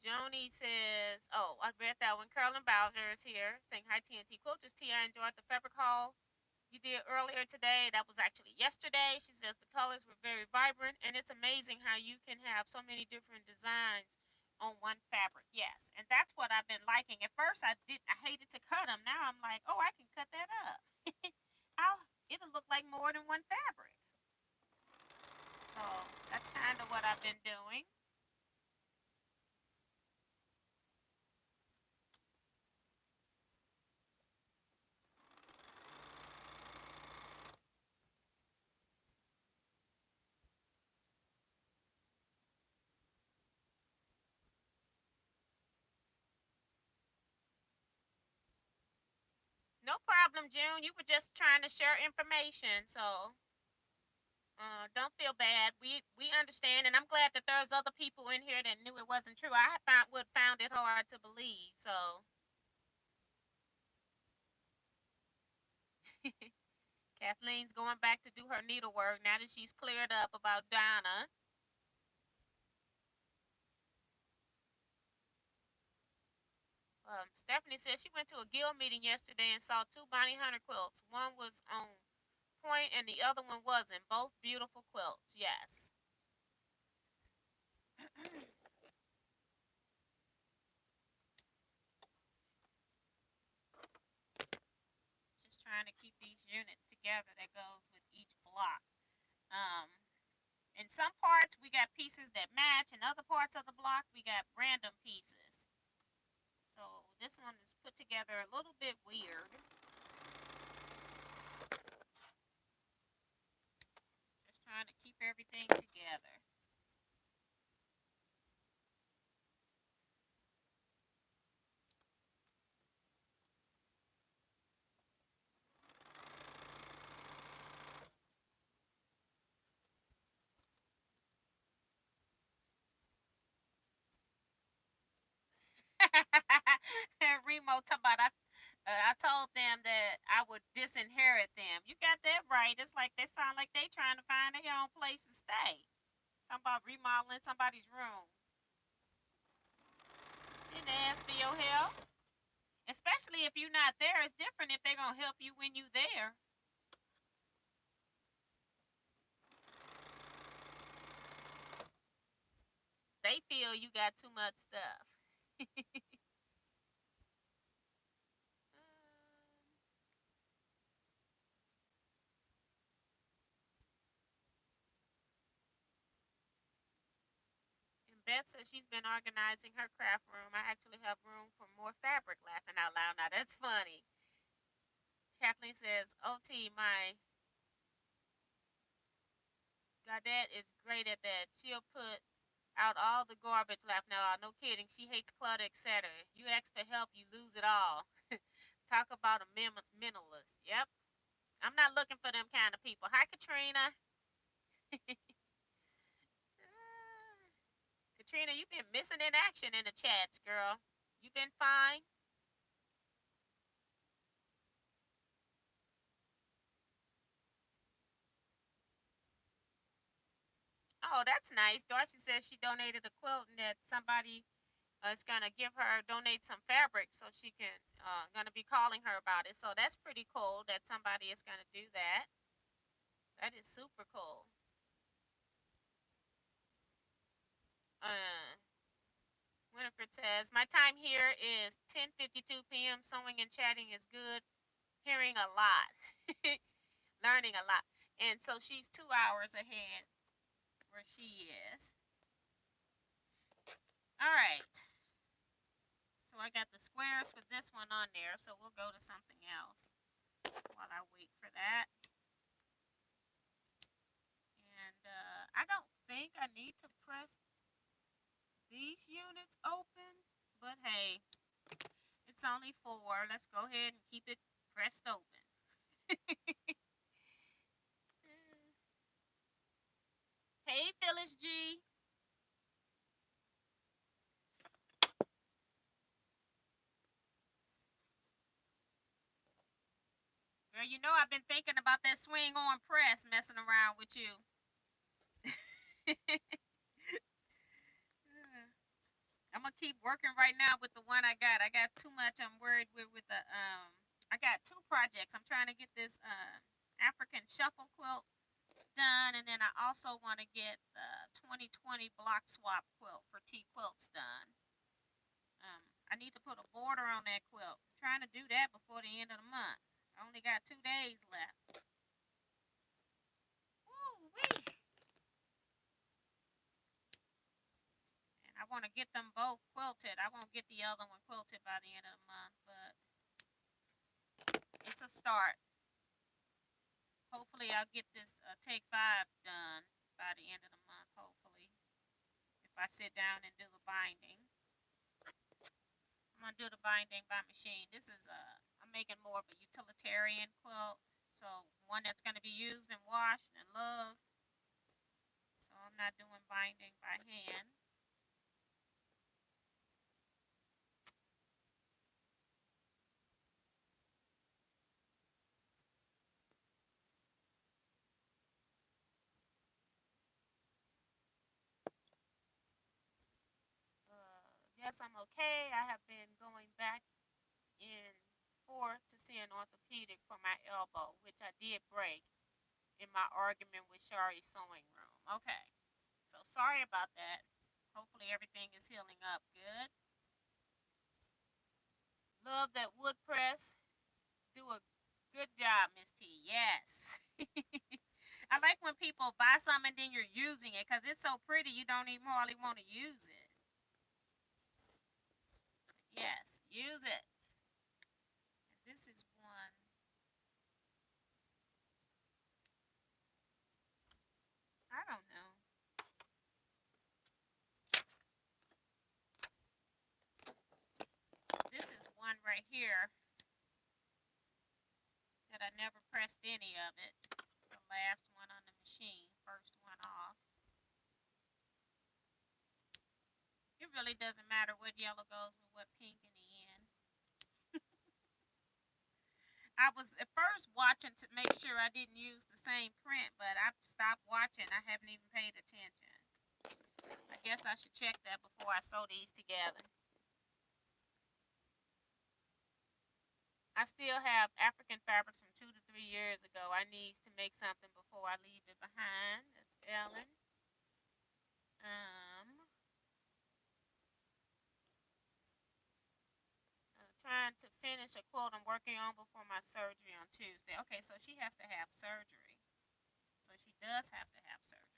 Joni says, oh, I read that one. Carolyn Bowser is here saying hi, TNT Quilters. T, I enjoyed the fabric haul you did earlier today. That was actually yesterday. She says the colors were very vibrant, and it's amazing how you can have so many different designs on one fabric. Yes, and that's what I've been liking. At first, I hated to cut them. Now I'm like, oh, I can cut that up. It'll look like more than one fabric. So that's kind of what I've been doing. No problem, June. You were just trying to share information, so don't feel bad. We understand, and I'm glad that there's other people in here that knew it wasn't true. I found it hard to believe. So Kathleen's going back to do her needlework now that she's cleared up about Donna. Stephanie says she went to a guild meeting yesterday and saw two Bonnie Hunter quilts. One was on point and the other one wasn't. Both beautiful quilts. Yes. Just trying to keep these units together that goes with each block. Um, in some parts we got pieces that match, in other parts of the block we got random pieces. So this one is put together a little bit weird. Just trying to keep everything together. Remo talking about I told them that I would disinherit them. You got that right. It's like they sound like they trying to find their own place to stay. Talking about remodeling somebody's room. Didn't ask for your help. Especially if you're not there. It's different if they're going to help you when you're there. They feel you got too much stuff. And Beth says she's been organizing her craft room. I actually have room for more fabric, laughing out loud. Now that's funny. Kathleen says, OT, my Gaudette is great at that. She'll put out all the garbage, laughing out loud. No kidding. She hates clutter, etc. You ask for help, you lose it all. Talk about a minimalist. Yep. I'm not looking for them kind of people. Hi, Katrina. Katrina, you've been missing in action in the chats, girl. You been fine? Oh, that's nice. Darcy says she donated a quilt and that somebody is gonna give her donate some fabric so she can gonna be calling her about it. So that's pretty cool that somebody is gonna do that. That is super cool. Uh, Winifred says my time here is 10:52 p.m. Sewing and chatting is good. Hearing a lot, learning a lot, and so she's 2 hours ahead where she is. All right. So I got the squares for this one on there, so we'll go to something else while I wait for that. And I don't think I need to press these units open, but hey, it's only 4. Let's go ahead and keep it pressed open. Hey, Phyllis G. Girl, you know I've been thinking about that swing on press messing around with you. I'm gonna keep working right now with the one I got. I got too much. I'm worried with the I got 2 projects. I'm trying to get this African shuffle quilt done, and then I also want to get the 2020 block swap quilt for Teaquilts done. I need to put a border on that quilt. I'm trying to do that before the end of the month. I only got 2 days left. Woo-wee. And I want to get them both quilted. I won't get the other one quilted by the end of the month, but it's a start. Hopefully I'll get this take 5 done by the end of the month, hopefully. If I sit down and do the binding. I'm gonna do the binding by machine. This is I'm making more of a utilitarian quilt. So one that's gonna be used and washed and loved. So I'm not doing binding by hand. Yes, I'm okay. I have been going back and forth to see an orthopedic for my elbow, which I did break in my argument with Shari's sewing room. Okay. So sorry about that. Hopefully everything is healing up good. Love that wood press. Do a good job, Miss T. Yes. I like when people buy something and then you're using it because it's so pretty you don't even hardly want to use it. Yes, use it. And this is one. I don't know. This is one right here that I never pressed any of it. It's the last one on the machine, first one off. It really doesn't matter what yellow goes with what pink in the end. I was at first watching to make sure I didn't use the same print, but I've stopped watching. I haven't even paid attention. I guess I should check that before I sew these together. I still have African fabrics from 2 to 3 years ago. I need to make something before I leave it behind. That's Ellen. Trying to finish a quote I'm working on before my surgery on Tuesday. Okay, so she has to have surgery. So she does have to have surgery.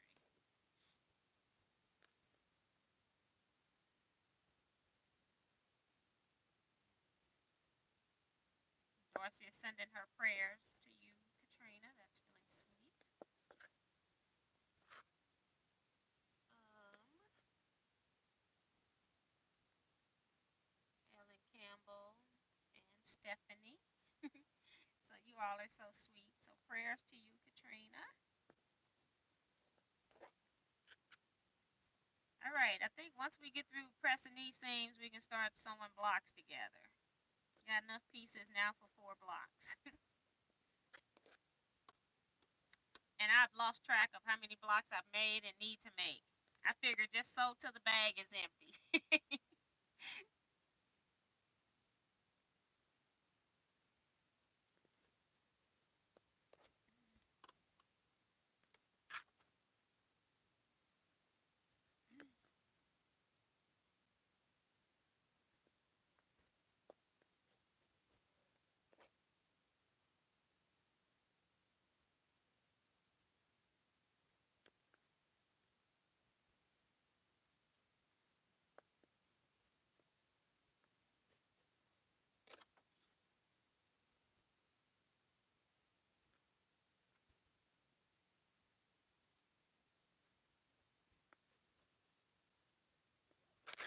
Dorsey is sending her prayers to you, Katrina. That's really sweet. Ellen Campbell and Stephanie. So you all are so sweet. So prayers to you, Katrina. All right, I think once we get through pressing these seams, we can start sewing blocks together. Got enough pieces now for 4 blocks. And I've lost track of how many blocks I've made and need to make. I figured just sew till the bag is empty.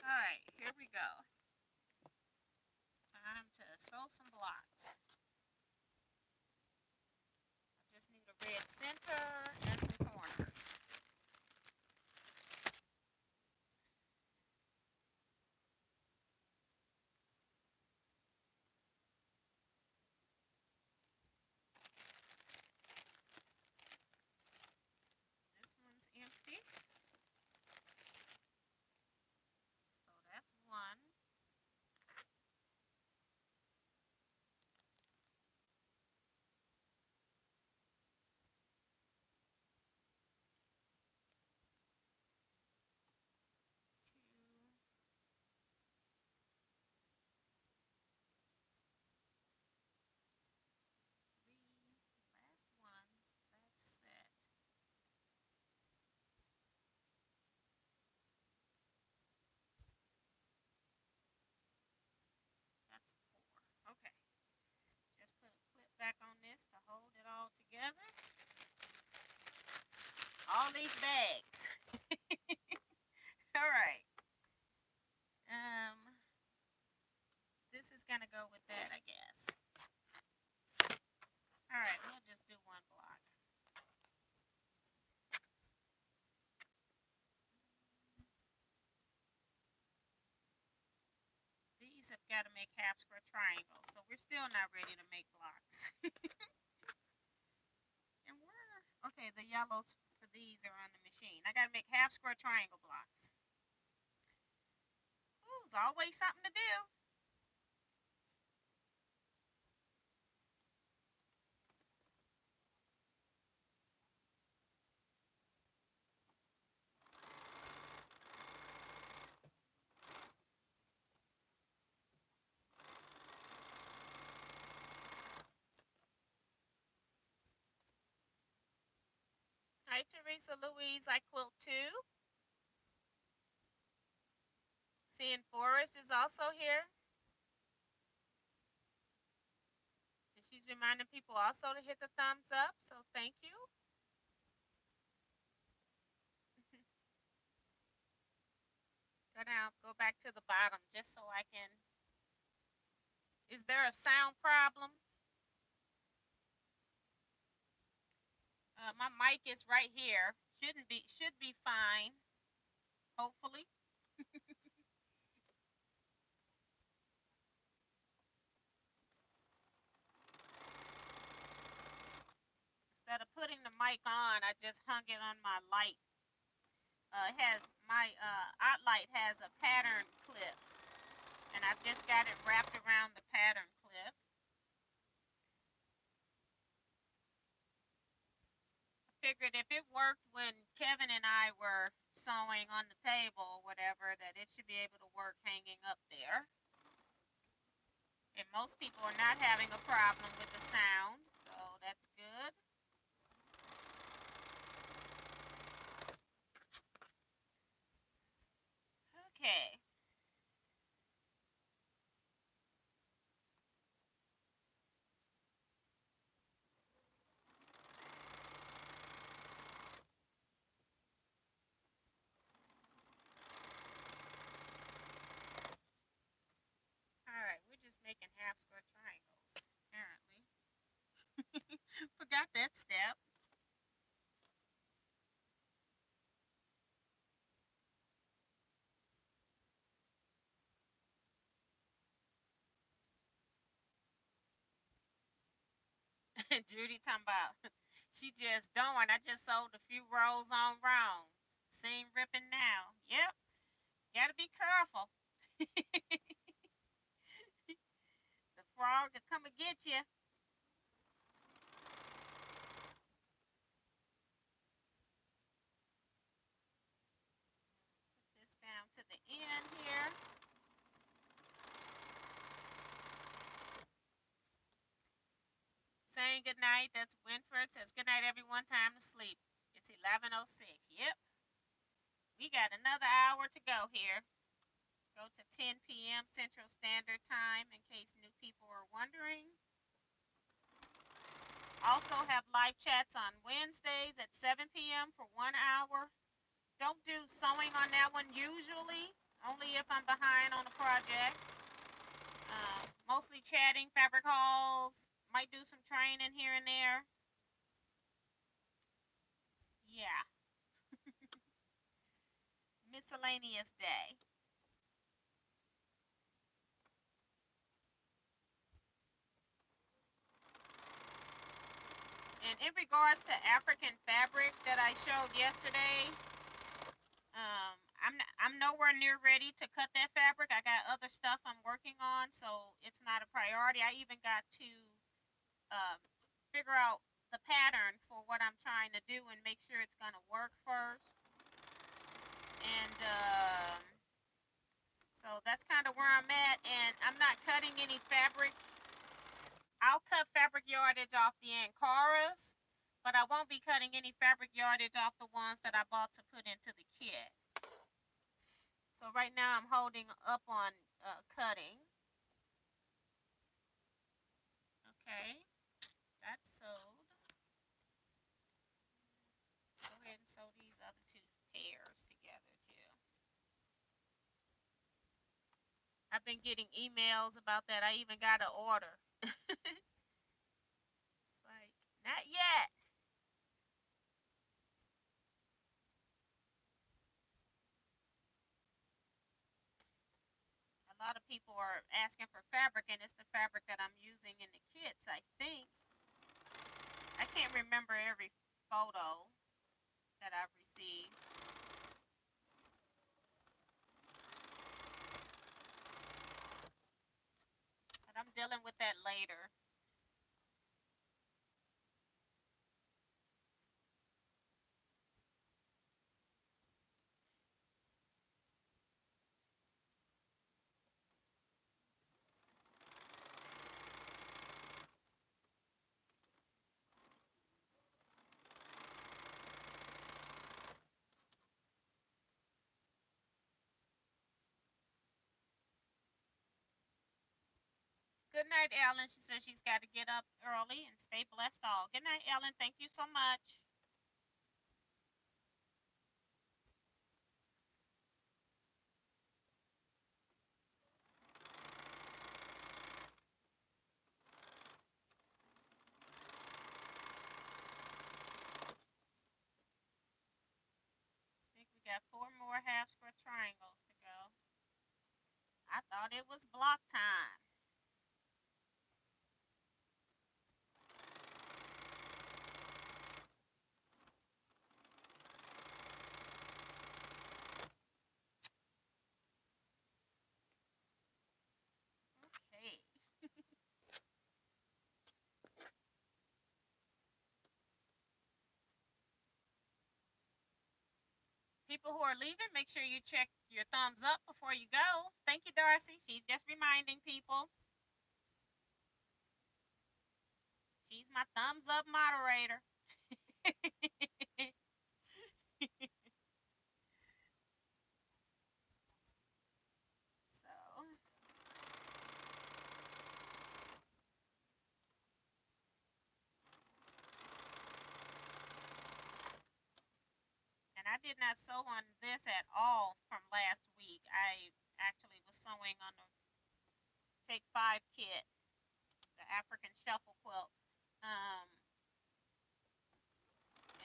All right, here we go. Time to sew some blocks. I just need a red center and some corners. This one's empty. So that's one. That's 4. Okay. Just put a clip back on this to hold it all together. All these bags. All right. This is gonna go with that, I guess. All right, we'll just do one block. These have got to make half square triangles, so we're still not ready to make blocks. And where? Okay, the yellows for these are on the machine. I got to make half square triangle blocks. Ooh, there's always something to do. Hi, Teresa Louise. I quilt too. Seeing Forrest is also here. And she's reminding people also to hit the thumbs up, so thank you. Go down, go back to the bottom just so I can. Is there a sound problem? My mic is right here. Should be fine. Hopefully. Instead of putting the mic on, I just hung it on my light It has my outlight has a pattern clip, and I've just got it wrapped around the pattern clip. I figured if it worked when Kevin and I were sewing on the table or whatever, that it should be able to work hanging up there. And most people are not having a problem with the sound, so that's good. Okay. All right, we're just making half square triangles, apparently. Forgot that step. Judy talking about she just doing. I just sold a few rolls on wrong. Seam ripping now. Yep, gotta be careful. The frog will come and get you. Put this down to the end here. Saying good night. That's Winford says good night everyone. Time to sleep. It's 11:06. Yep. We got another hour to go here. Go to 10 p.m. Central Standard Time in case new people are wondering. Also have live chats on Wednesdays at 7 p.m. for 1 hour. Don't do sewing on that one usually, only if I'm behind on a project. Mostly chatting, fabric hauls, might do some training here and there. Yeah, miscellaneous day. And in regards to African fabric that I showed yesterday, I'm nowhere near ready to cut that fabric. I got other stuff I'm working on, so it's not a priority. I even got to um, figure out the pattern for what I'm trying to do and make sure it's gonna work first. And so that's kind of where I'm at. And I'm not cutting any fabric. I'll cut fabric yardage off the Ankaras, but I won't be cutting any fabric yardage off the ones that I bought to put into the kit. So right now I'm holding up on cutting. Okay, that's sewed. Go ahead and sew these other two pairs together too. I've been getting emails about that. I even got an order. It's like, not yet. A lot of people are asking for fabric, and it's the fabric that I'm using in the kits, I think. I can't remember every photo that I've received. But I'm dealing with that later. Good night, Ellen. She says she's got to get up early and stay blessed all. Good night, Ellen. Thank you so much. I think we got 4 more half square triangles to go. I thought it was block time. People who are leaving, make sure you check your thumbs up before you go. Thank you, Darcy. She's just reminding people. She's my thumbs up moderator. So, and I did not sew on this at all from last week. I actually was sewing on the Take 5 kit, the African shuffle quilt.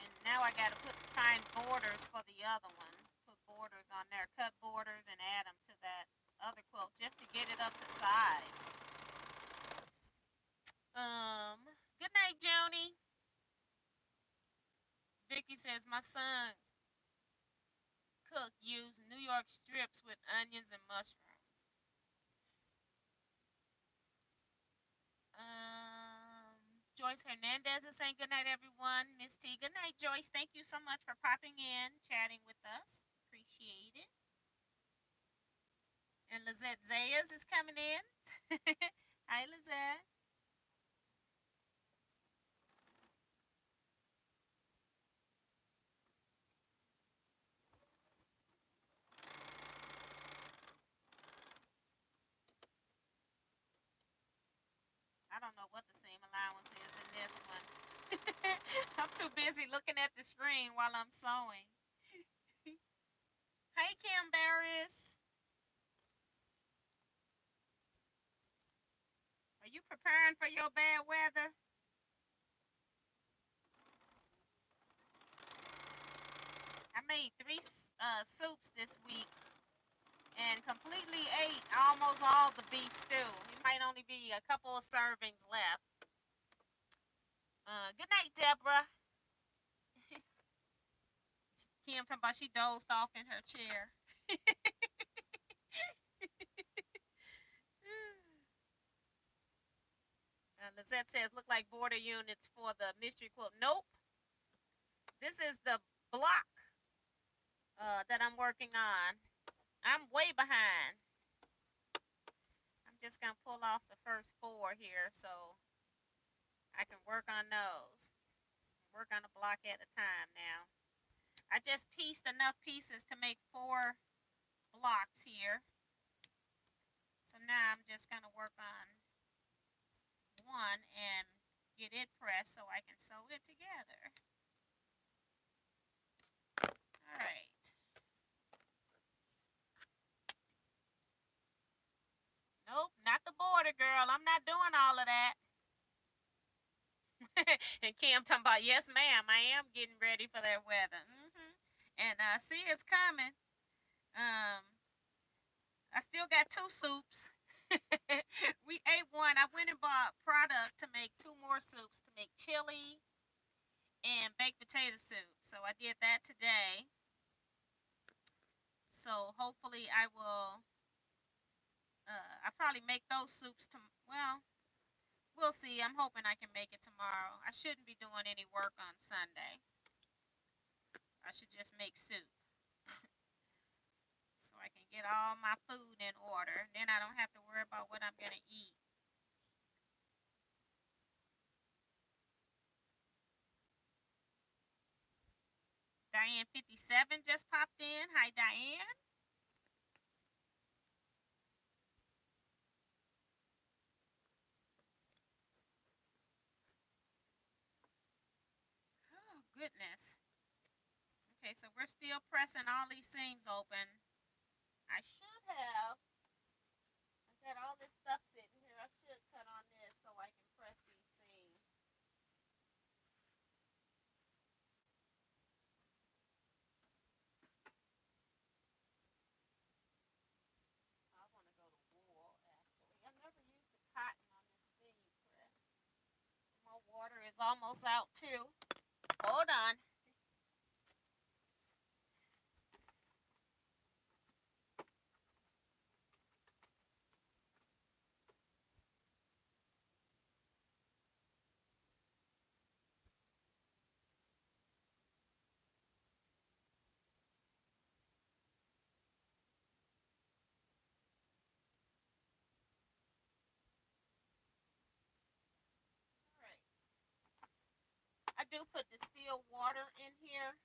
And now I got to find borders for the other one. Put borders on there, cut borders, and add them to that other quilt just to get it up to size. Good night, Joni. Vicky says my son cook used New York strips with onions and mushrooms. Joyce Hernandez is saying good night, everyone. Miss T, good night, Joyce. Thank you so much for popping in, chatting with us. Appreciate it. And Lizette Zayas is coming in. Hi, Lizette. I don't know what the seam allowance is in this one. I'm too busy looking at the screen while I'm sewing. Hey, Kim Barris. Are you preparing for your bad weather? I made 3 soups this week and completely ate almost all the beef stew. It might only be a couple of servings left. Good night, Deborah. Kim talking about she dozed off in her chair. Lizette says, look like border units for the mystery quilt. Nope. This is the block that I'm working on. I'm way behind. I'm just going to pull off the first 4 here so I can work on those. Work on a block at a time now. I just pieced enough pieces to make 4 blocks here. So now I'm just going to work on one and get it pressed so I can sew it together. All right. Nope, not the border, girl. I'm not doing all of that. And Kim talking about, yes, ma'am, I am getting ready for that weather. And see, it's coming. I still got 2 soups. We ate one. I went and bought product to make 2 more soups to make chili and baked potato soup. So I did that today. So hopefully I will. I probably make those soups well, we'll see. I'm hoping I can make it tomorrow. I shouldn't be doing any work on Sunday. I should just make soup. So I can get all my food in order. Then I don't have to worry about what I'm going to eat. Diane 57 just popped in. Hi, Diane. Oh, goodness. Okay, so we're still pressing all these seams open. I should have. I got all this stuff sitting here. I should cut on this so I can press these seams. I want to go to wool, actually. I never used the cotton on this seam press. My water is almost out, too. Hold on. do put distilled water in here.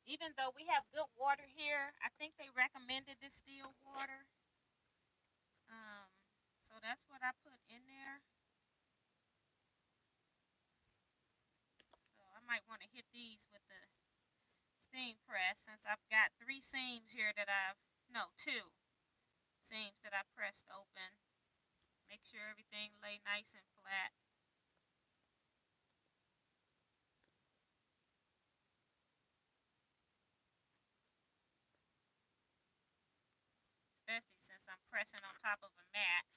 Even though we have good water here, I think they recommended distilled water. Um, so that's what I put in there. So I might want to hit these with the steam press since I've got 3 seams here that no, 2 seams that I pressed open. Make sure everything lay nice and flat. Especially since I'm pressing on top of a mat.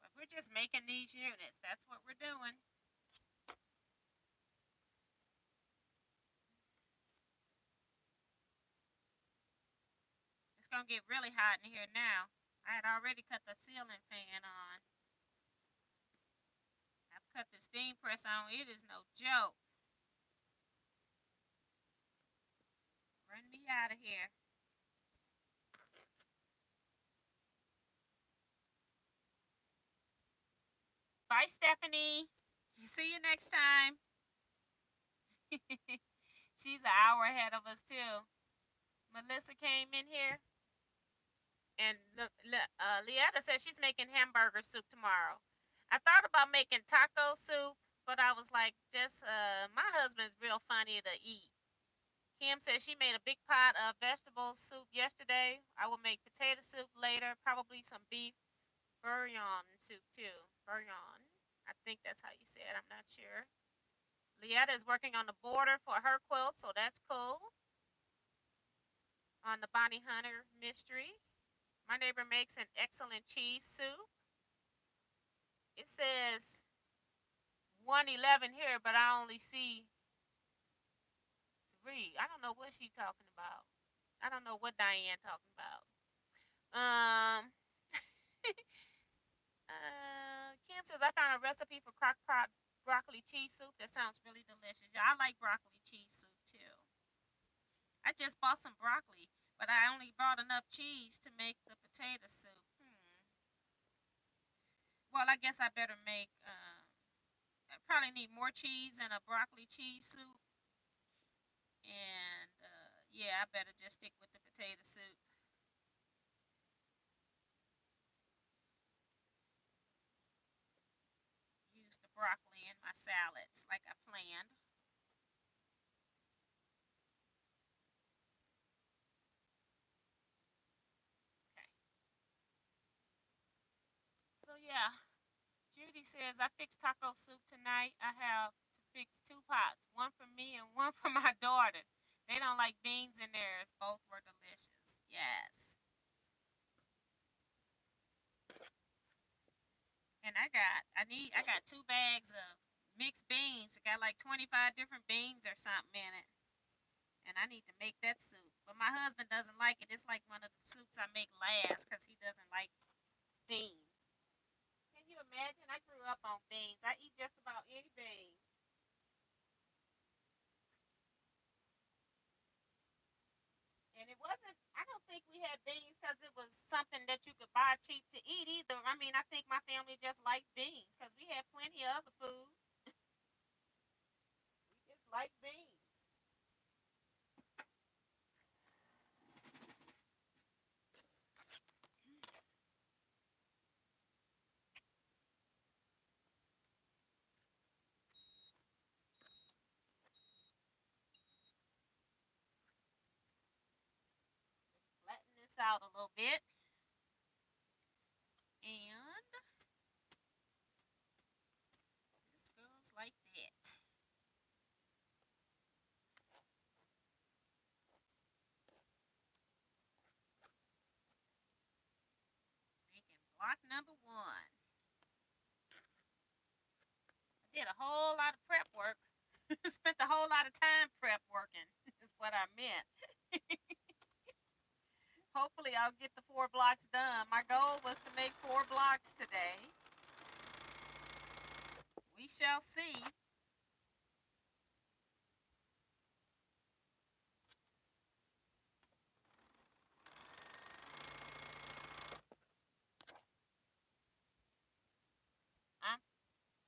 But we're just making these units. That's what we're doing. It's going to get really hot in here now. I had already cut the ceiling fan on. I've cut the steam press on. It is no joke. Run me out of here. Bye, Stephanie. See you next time. She's an hour ahead of us, too. Melissa came in here. And Leetta says she's making hamburger soup tomorrow. I thought about making taco soup, but I was like, my husband's real funny to eat. Kim says she made a big pot of vegetable soup yesterday. I will make potato soup later, probably some beef bouillon soup too. Bouillon. I think that's how you say it. I'm not sure. Leetta is working on the border for her quilt, so that's cool. On the Bonnie Hunter mystery. My neighbor makes an excellent cheese soup. It says 111 here, but I only see 3. I don't know what she's talking about. I don't know what Diane talking about. Kim says I found a recipe for crock pot broccoli cheese soup that sounds really delicious. Yeah, I like broccoli cheese soup too. I just bought some broccoli, but I only bought enough cheese to make the potato soup. Well, I guess I better make. I probably need more cheese and a broccoli cheese soup. And yeah, I better just stick with the potato soup. Use the broccoli in my salads like I planned. Okay. So yeah, Judy says I fixed taco soup tonight. I have to fix 2 pots, one for me and one for my daughters. They don't like beans in theirs. Both were delicious. Yes. And I got 2 bags of mixed beans. It got like 25 different beans or something in it. And I need to make that soup. But my husband doesn't like it. It's like one of the soups I make last because he doesn't like beans. Can you imagine? I grew up on beans. I eat just about any beans. And it wasn't, I don't think we had beans because it was something that you could buy cheap to eat either. I mean, I think my family just liked beans because we had plenty of other food. We just like beans. Flatten this out a little bit. And this goes like that. Making block number 1. I did a whole lot of prep work. Spent a whole lot of time prep working, is what I meant. Hopefully, I'll get the 4 blocks done. My goal was to make 4 blocks today. We shall see.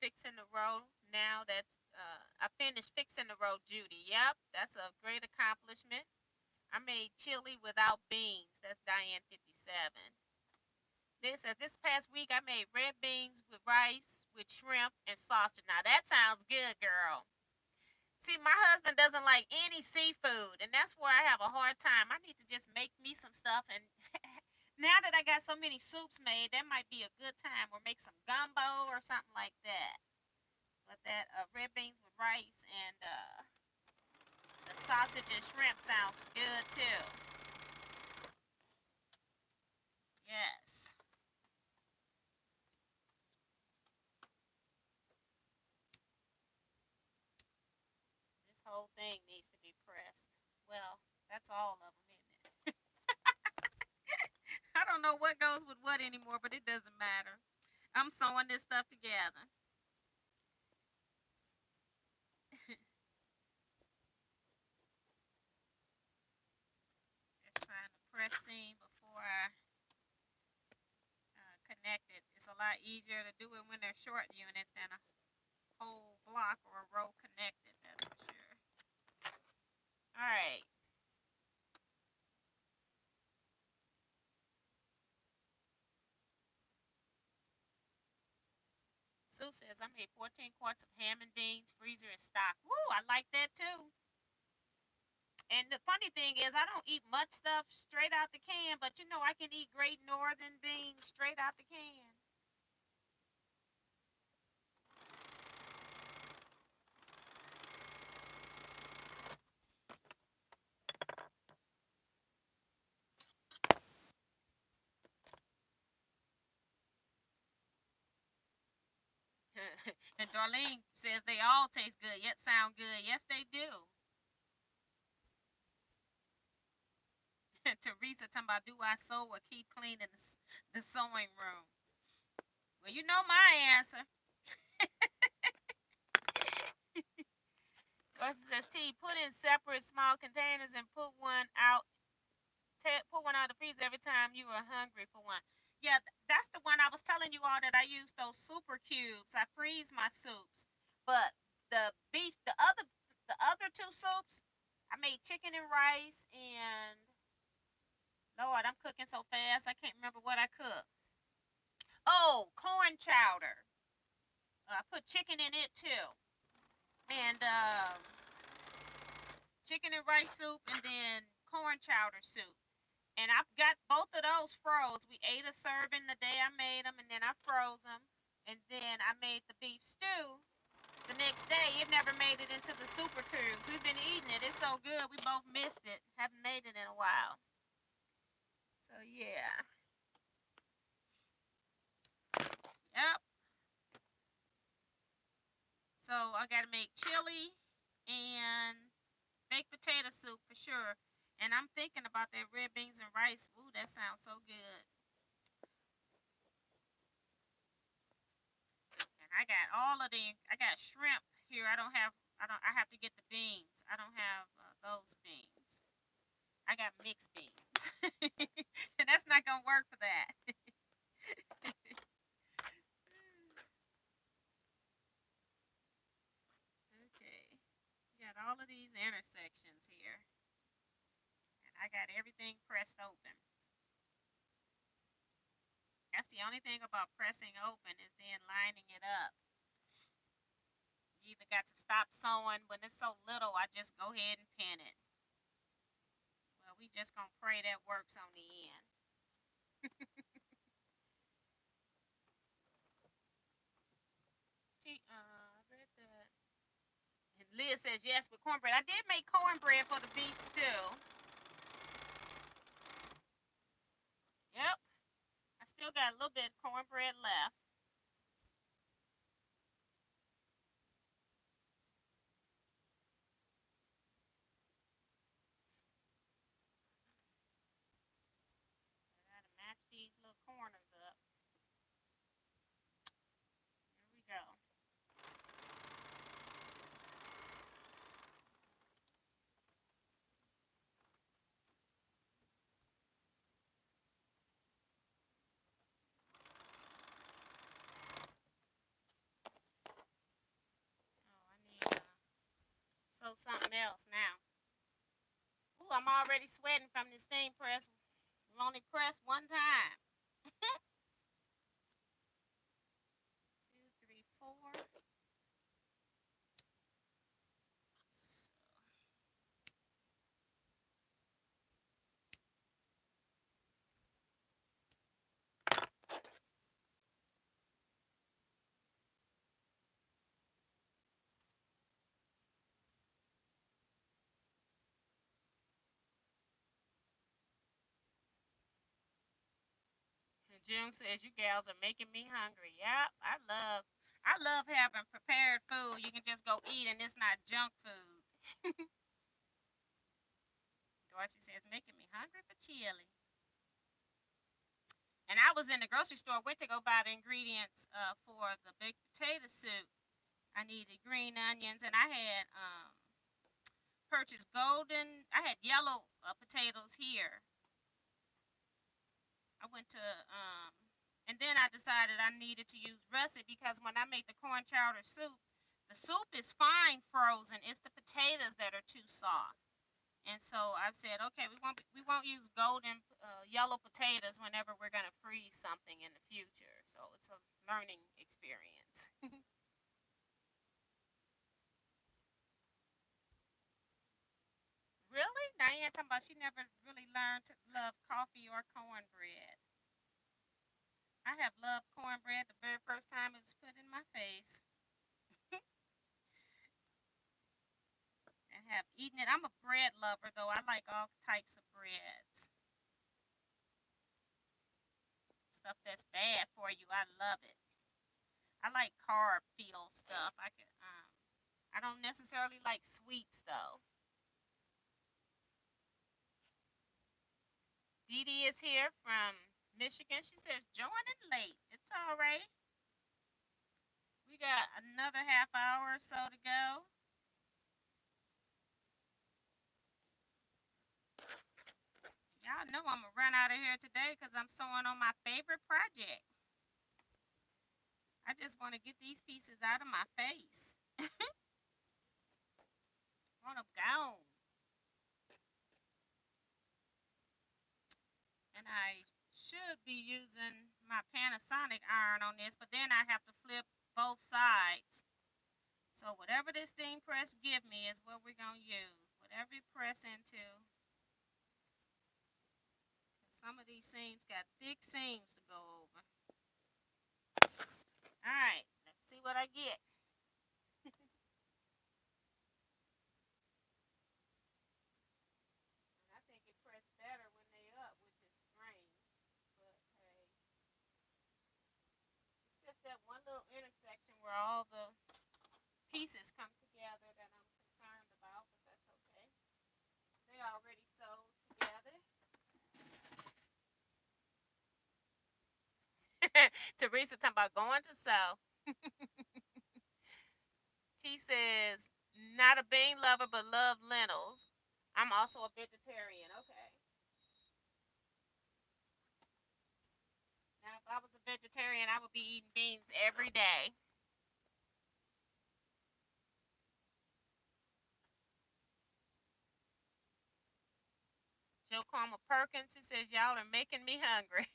fixing the roe. Now that's I finished fixing the roe, Judy. Yep, that's a great accomplishment. I made chili without beans. That's Diane 57. This says this past week I made red beans with rice with shrimp and sausage. Now that sounds good, girl. See, my husband doesn't like any seafood, and that's where I have a hard time. I need to just make me some stuff, and now that I got so many soups made, that might be a good time, or make some gumbo or something like that. But that red beans with rice and the sausage and shrimp sounds good too. Yes. This whole thing needs to be pressed. Well, that's all of them, isn't it? I don't know what goes with what anymore, but it doesn't matter. I'm sewing this stuff together. Just trying to press seam before I connect it. It's a lot easier to do it when they're short units than a whole block or a row connected, that's for sure. All right. Sue says I made 14 quarts of ham and beans, freezer is stock. Woo, I like that too. And the funny thing is, I don't eat much stuff straight out the can, but you know, I can eat great northern beans straight out the can. And Darlene says they all taste good, yet sound good. Yes, they do. Teresa talking about do I sew or keep cleaning the sewing room? Well, you know my answer. Versus says T, put in separate small containers and put one out. Put one out of the freezer every time you are hungry for one. Yeah, that's the one I was telling you all that I use those super cubes. I freeze my soups, but the beef, the other two soups, I made chicken and rice and Lord, I'm cooking so fast I can't remember what I cooked. Oh, corn chowder. I put chicken in it too, and chicken and rice soup, and then corn chowder soup. And I've got both of those froze. We ate a serving the day I made them, and then I froze them. And then I made the beef stew the next day. It never made it into the super cubes. We've been eating it. It's so good. We both missed it. Haven't made it in a while. So yeah. Yep. So I gotta make chili and baked potato soup for sure. And I'm thinking about that red beans and rice. Ooh, that sounds so good. And I got all of the. I got shrimp here. I don't have. I don't. I have to get the beans. I don't have those beans. I got mixed beans, and that's not gonna work for that. Okay, got all of these intersections here, and I got everything pressed open. That's the only thing about pressing open is then lining it up. You either got to stop sewing when it's so little. I just go ahead and pin it. Well, we just gonna pray that works on the end. I read that. And Liz says yes with cornbread. I did make cornbread for the beef stew. Yep. I still got a little bit of cornbread left. I gotta match these little corners up. Here we go. show something else now. Ooh, I'm already sweating from this steam press. I've only pressed one time. Two, three, four. June says you gals are making me hungry. Yep, I love having prepared food. You can just go eat and it's not junk food. Dorsey says making me hungry for chili. And I was in the grocery store, went to go buy the ingredients for the baked potato soup. I needed green onions, and I had purchased golden. I had yellow potatoes here. I went to and then I decided I needed to use russet because when I make the corn chowder soup, the soup is fine frozen. It's the potatoes that are too soft. And so I said, okay, we won't use golden yellow potatoes whenever we're gonna freeze something in the future. So it's a learning experience. Really, Diane talking about she never really learned to love coffee or cornbread. I have loved cornbread the very first time it was put in my face. And have eaten it. I'm a bread lover though. I like all types of breads. Stuff that's bad for you, I love it. I like carb filled stuff. I don't necessarily like sweets though. Dee Dee is here from Michigan. She says joining late. It's all right. We got another half hour or so to go. Y'all know I'm gonna run out of here today because I'm sewing on my favorite project. I just want to get these pieces out of my face. Want them gone. And I should be using my Panasonic iron on this, but then I have to flip both sides. So whatever this steam press give me is what we're gonna use. Whatever you press into. Some of these seams got thick seams to go over. Alright, let's see what I get. I think it pressed better when they up with this string. But hey, it's just that one little intersection where all the pieces come together that I'm concerned about, but that's okay. They already sewed together. Teresa talking about going to sew. He says, not a bean lover, but love lentils. I'm also a vegetarian. Okay. Now, if I was a vegetarian, I would be eating beans every day. Joe Carmel Perkins, he says, y'all are making me hungry.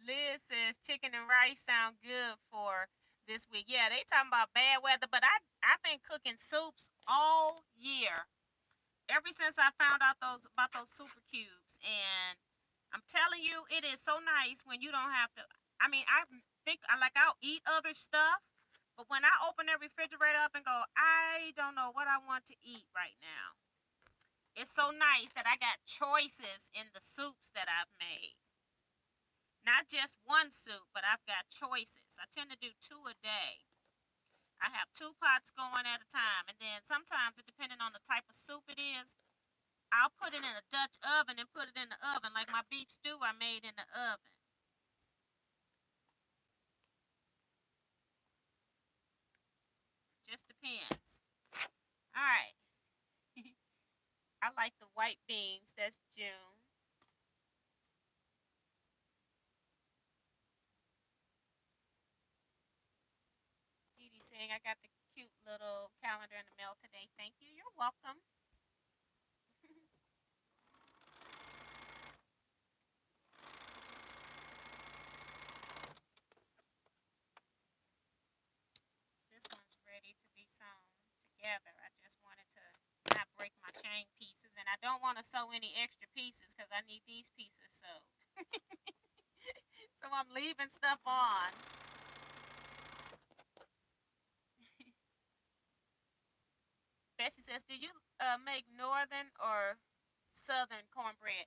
Liz says chicken and rice sound good for this week. Yeah, they talking about bad weather, but I've been cooking soups all year. Ever since I found out those about those super cubes, and I'm telling you, it is so nice when you don't have to. I mean, I think I'll eat other stuff, but when I open that refrigerator up and go, I don't know what I want to eat right now. It's so nice that I got choices in the soups that I've made. Not just one soup, but I've got choices. I tend to do two a day. I have two pots going at a time, and then sometimes, depending on the type of soup it is, I'll put it in a Dutch oven and put it in the oven, like my beef stew I made in the oven. Just depends. All right. I like the white beans. That's June. Edie saying I got the cute little calendar in the mail today. Thank you. You're welcome. This one's ready to be sewn together. I just wanted to not break my chain pieces, and I don't want to sew any extra pieces because I need these pieces sewed. So I'm leaving stuff on. Bessie says, "Do you make northern or southern cornbread?"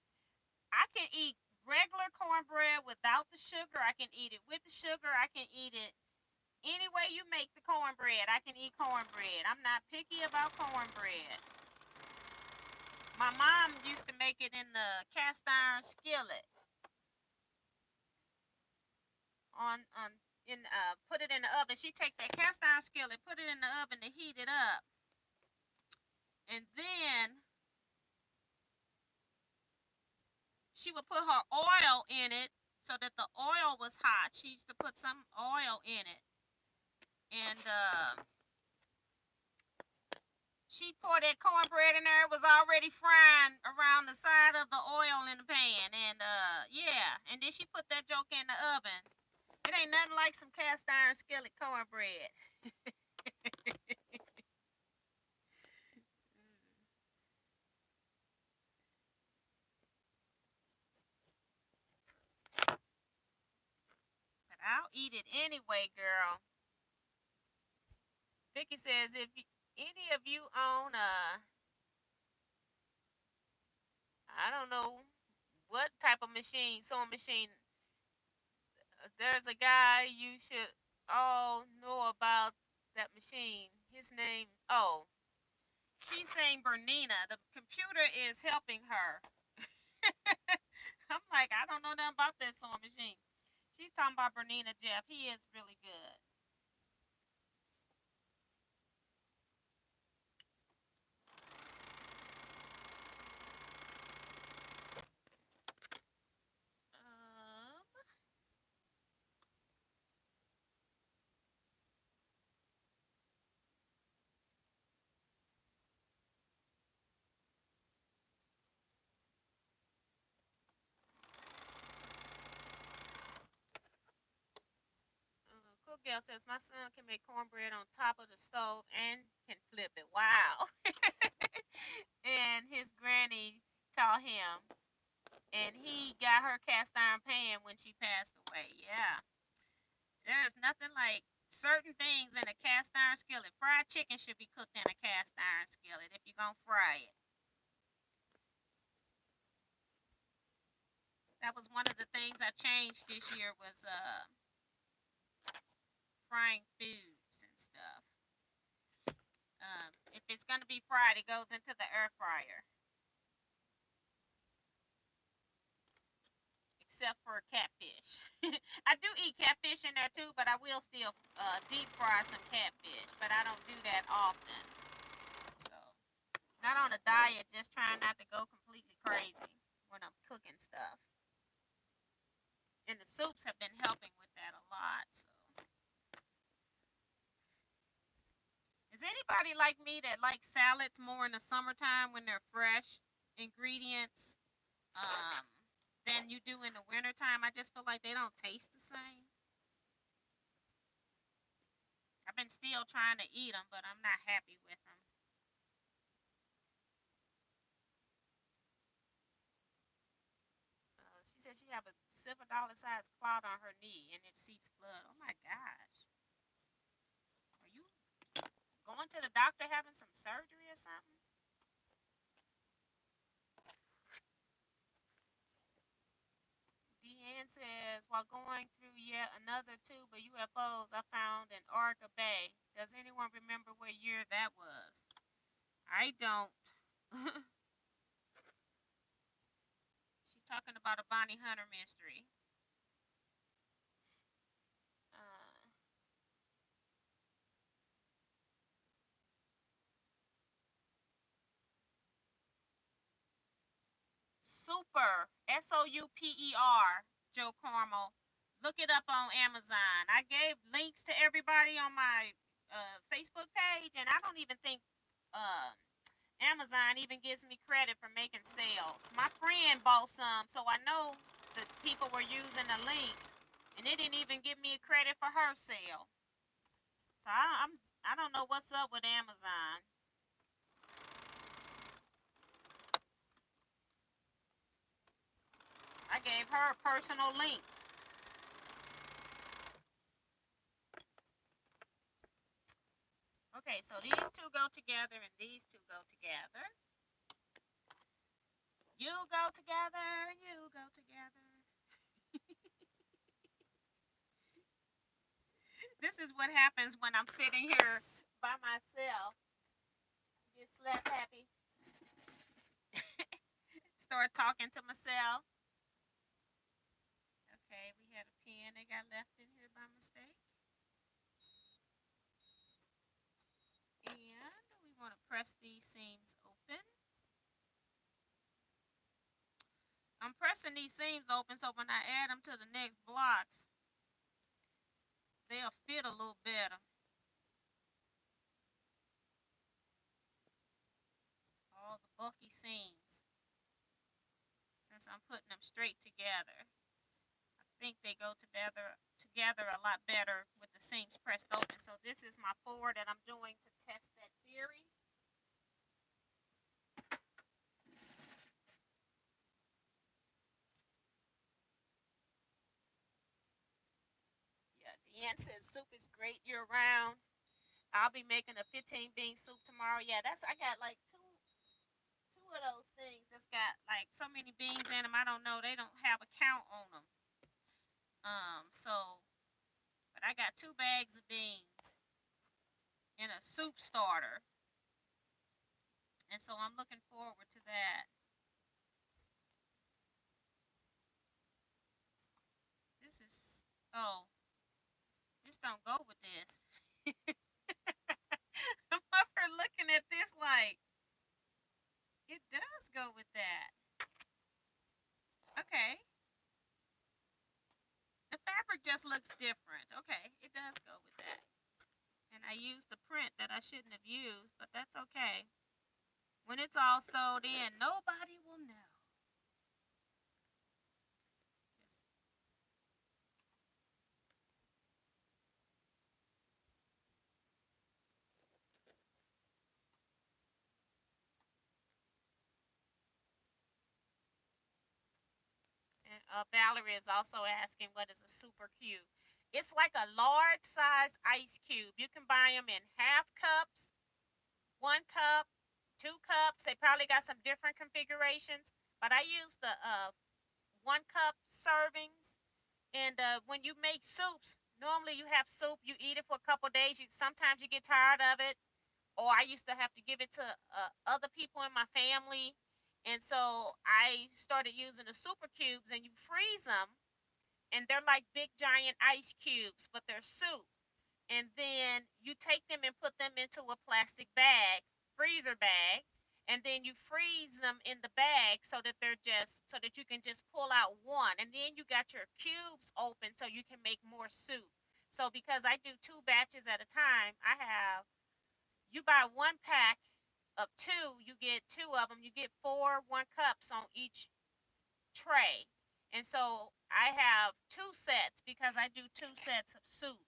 I can eat regular cornbread without the sugar. I can eat it with the sugar. I can eat it any way you make the cornbread. I can eat cornbread. I'm not picky about cornbread. My mom used to make it in the cast iron skillet on in put it in the oven. She take that cast iron skillet, put it in the oven to heat it up, and then she would put her oil in it so that the oil was hot. She used to put some oil in it, and she poured that cornbread in there. It was already frying around the side of the oil in the pan, and yeah, and then she put that joke in the oven. It ain't nothing like some cast iron skillet cornbread. But I'll eat it anyway, girl. Vicky says, if any of you own a, I don't know what type of machine, sewing machine, there's a guy you should all know about that machine. His name, oh, she's saying Bernina. The computer is helping her. I'm like, I don't know nothing about that sewing machine. She's talking about Bernina Jeff. He is really good. Cook Gal says my son can make cornbread on top of the stove and can flip it. Wow. And his granny taught him, and he got her cast iron pan when she passed away. Yeah. There's nothing like certain things in a cast iron skillet. Fried chicken should be cooked in a cast iron skillet if you're gonna fry it. That was one of the things I changed this year was frying foods and stuff. If it's gonna be fried, it goes into the air fryer. Except for catfish. I do eat catfish in there too, but I will still deep fry some catfish. But I don't do that often. So, not on a diet, just trying not to go completely crazy when I'm cooking stuff. And the soups have been helping with that a lot. So, is anybody like me that likes salads more in the summertime when they're fresh ingredients um, than you do in the wintertime? I just feel like they don't taste the same. I've been still trying to eat them, but I'm not happy with them. She said she have a $7 size clot on her knee and it seeps blood. Oh my gosh. Are you going to the doctor having some surgery or something? Deanne says, while going through yet another tube of UFOs, I found an Orca Bay. Does anyone remember what year that was? I don't. She's talking about a Bonnie Hunter mystery. Uh, Super, Souper, Joe Carmel. Look it up on Amazon. I gave links to everybody on my Facebook page, and I don't even think uh, Amazon even gives me credit for making sales. My friend bought some, so I know the people were using the link, and it didn't even give me credit for her sale. So I don't know what's up with Amazon. I gave her a personal link. Okay, so these two go together and these two go together. You go together, you go together. This is what happens when I'm sitting here by myself. Get slap happy. Start talking to myself. Okay, we had a pen that got left in here by mistake. And we want to press these seams open. I'm pressing these seams open so when I add them to the next blocks, they'll fit a little better. All the bulky seams. Since I'm putting them straight together, I think they go together a lot better with the seams pressed open. So this is my 4 that I'm doing to test that theory. Yeah, Deanne says soup is great year round. I'll be making a 15 bean soup tomorrow. Yeah, I got like two of those things that's got like so many beans in them. I don't know. They don't have a count on them. So but I got 2 bags of beans in a soup starter. And so I'm looking forward to that. This is oh, this don't go with this. I'm over looking at this like it does go with that. Okay. The fabric just looks different. Okay, it does go with that. And I used the print that I shouldn't have used, but that's okay. When it's all sewed in, nobody will know. And Valerie is also asking what is a super cube. It's like a large size ice cube. You can buy them in half cups, 1 cup, 2 cups. They probably got some different configurations, but I use the 1 cup servings. And when you make soups, normally you have soup, you eat it for a couple days. Sometimes you get tired of it, or I used to have to give it to other people in my family. And so I started using the super cubes, and you freeze them, and they're like big giant ice cubes, but they're soup. And then you take them and put them into a plastic bag, freezer bag, and then you freeze them in the bag so that you can just pull out one, and then you got your cubes open so you can make more soup. So because I do 2 batches at a time, you buy 1 pack of 2, you get 2 of them, you get 4 1 cups on each tray. And so I have 2 sets because I do 2 sets of soup.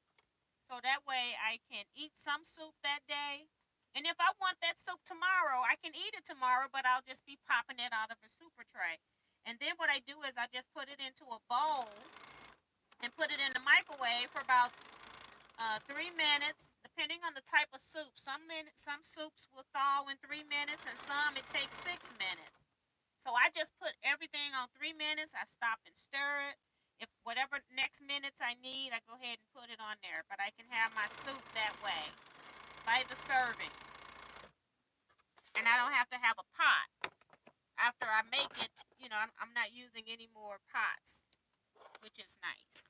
So that way I can eat some soup that day. And if I want that soup tomorrow, I can eat it tomorrow, but I'll just be popping it out of a super tray. And then what I do is I just put it into a bowl and put it in the microwave for about 3 minutes, depending on the type of soup. Some soups will thaw in 3 minutes, and some it takes 6 minutes. So I just put everything on 3 minutes. I stop and stir it. If whatever next minutes I need, I go ahead and put it on there. But I can have my soup that way by the serving, and I don't have to have a pot after I make it. I'm not using any more pots, which is nice.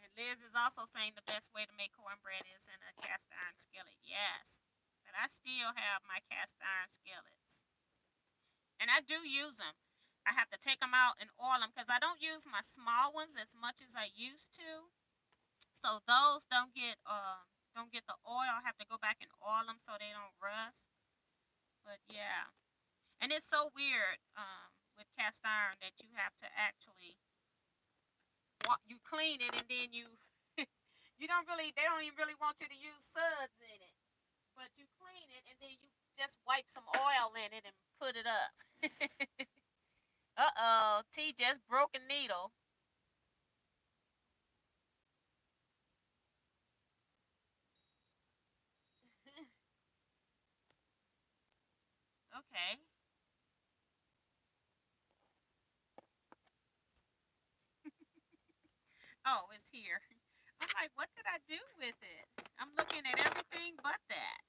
And Liz is also saying the best way to make cornbread is in a cast iron skillet. Yes, but I still have my cast iron skillets, and I do use them. I have to take them out and oil them because I don't use my small ones as much as I used to. So those don't get the oil. I have to go back and oil them so they don't rust. But yeah, and it's so weird with cast iron that you have to actually you clean it and then you you don't really they don't even really want you to use suds in it, but you clean it and then you just wipe some oil in it and put it up. Uh-oh, T just broke a needle. Okay. Oh, it's here. I'm like, what did I do with it? I'm looking at everything but that.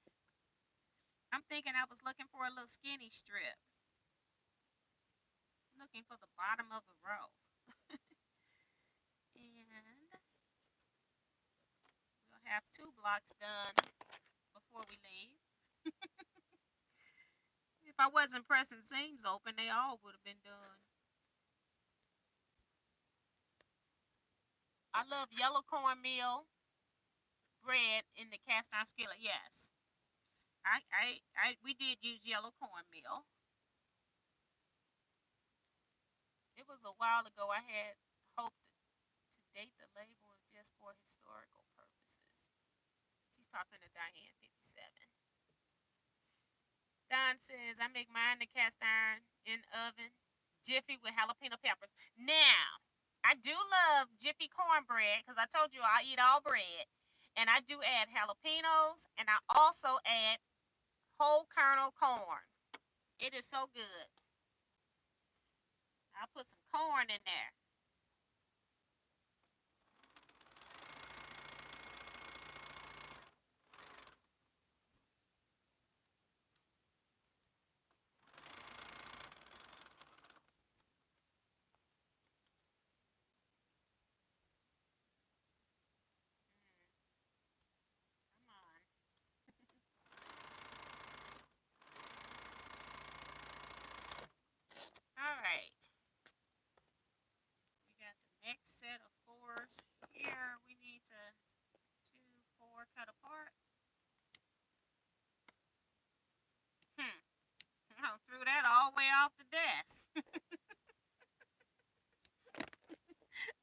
I'm thinking I was looking for a little skinny strip. Looking for the bottom of the row. And we'll have 2 blocks done before we leave. If I wasn't pressing seams open, they all would have been done. I love yellow cornmeal bread in the cast iron skillet. Yes, we did use yellow cornmeal. It was a while ago. I had hoped to date the label just for historical purposes. She's talking to Diane 57. Don says, I make mine in the cast iron in oven, jiffy with jalapeno peppers. Now, I do love jiffy cornbread because I told you I eat all bread. And I do add jalapenos and I also add whole kernel corn. It is so good. I'll put some corn in there. Come on. All right. We got the next set of fours here. We need to 2, 4 cut apart. I threw that all the way off the desk.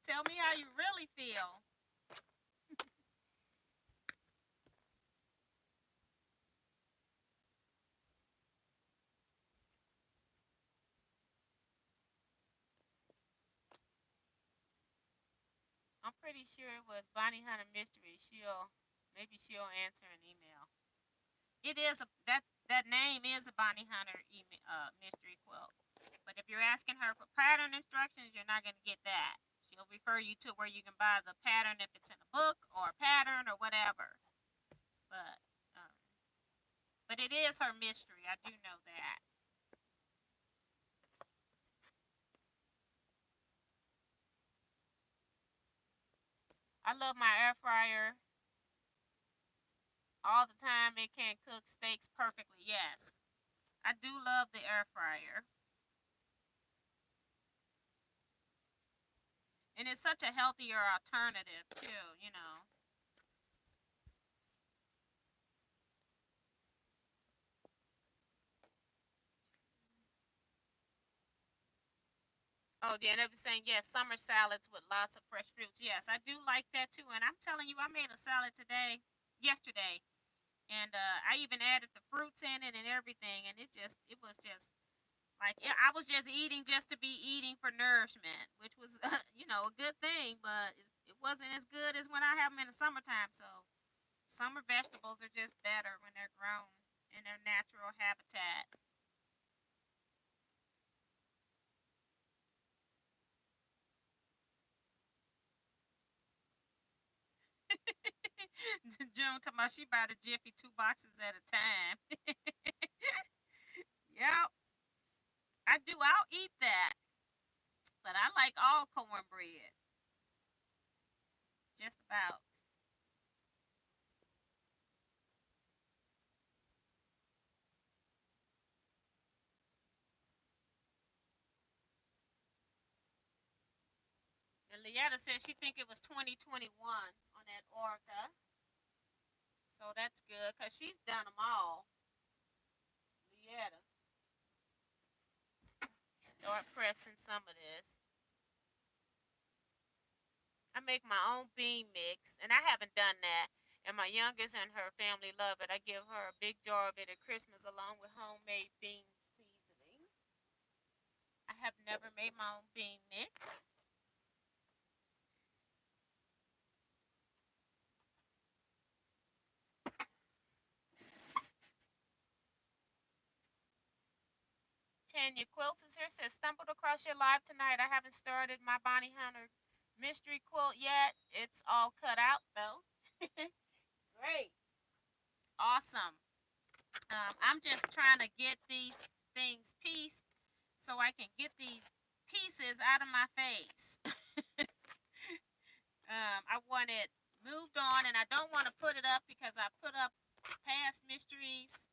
Tell me how you really feel. I'm pretty sure it was Bonnie Hunter Mystery. She'll answer an email. It is that name is a Bonnie Hunter email mystery quilt. But if you're asking her for pattern instructions, you're not gonna get that. She'll refer you to where you can buy the pattern if it's in a book or a pattern or whatever. But um, but it is her mystery. I do know that. I love my air fryer all the time. It can cook steaks perfectly. Yes, I do love the air fryer. And it's such a healthier alternative too. Oh, yeah, they were saying yes, summer salads with lots of fresh fruits. Yes, I do like that too. And I'm telling you, I made a salad yesterday, and I even added the fruits in it and everything, and it was just like I was just eating just to be eating for nourishment, which was a good thing, but it wasn't as good as when I have them in the summertime. So summer vegetables are just better when they're grown in their natural habitat. June talking about she buy the Jiffy 2 boxes at a time. Yep, I do. I'll eat that, but I like all cornbread. just about. And Leetta said she think it was 2021 on that Orca. So that's good because she's done them all. Leetta. Start pressing some of this. I make my own bean mix, and I haven't done that. And my youngest and her family love it. I give her a big jar of it at Christmas along with homemade bean seasoning. I have never made my own bean mix. Tanya Quilts is here. Says, stumbled across your live tonight. I haven't started my Bonnie Hunter mystery quilt yet. It's all cut out though. Great. Awesome. I'm just trying to get these things pieced so I can get these pieces out of my face. I want it moved on, and I don't want to put it up because I put up past mysteries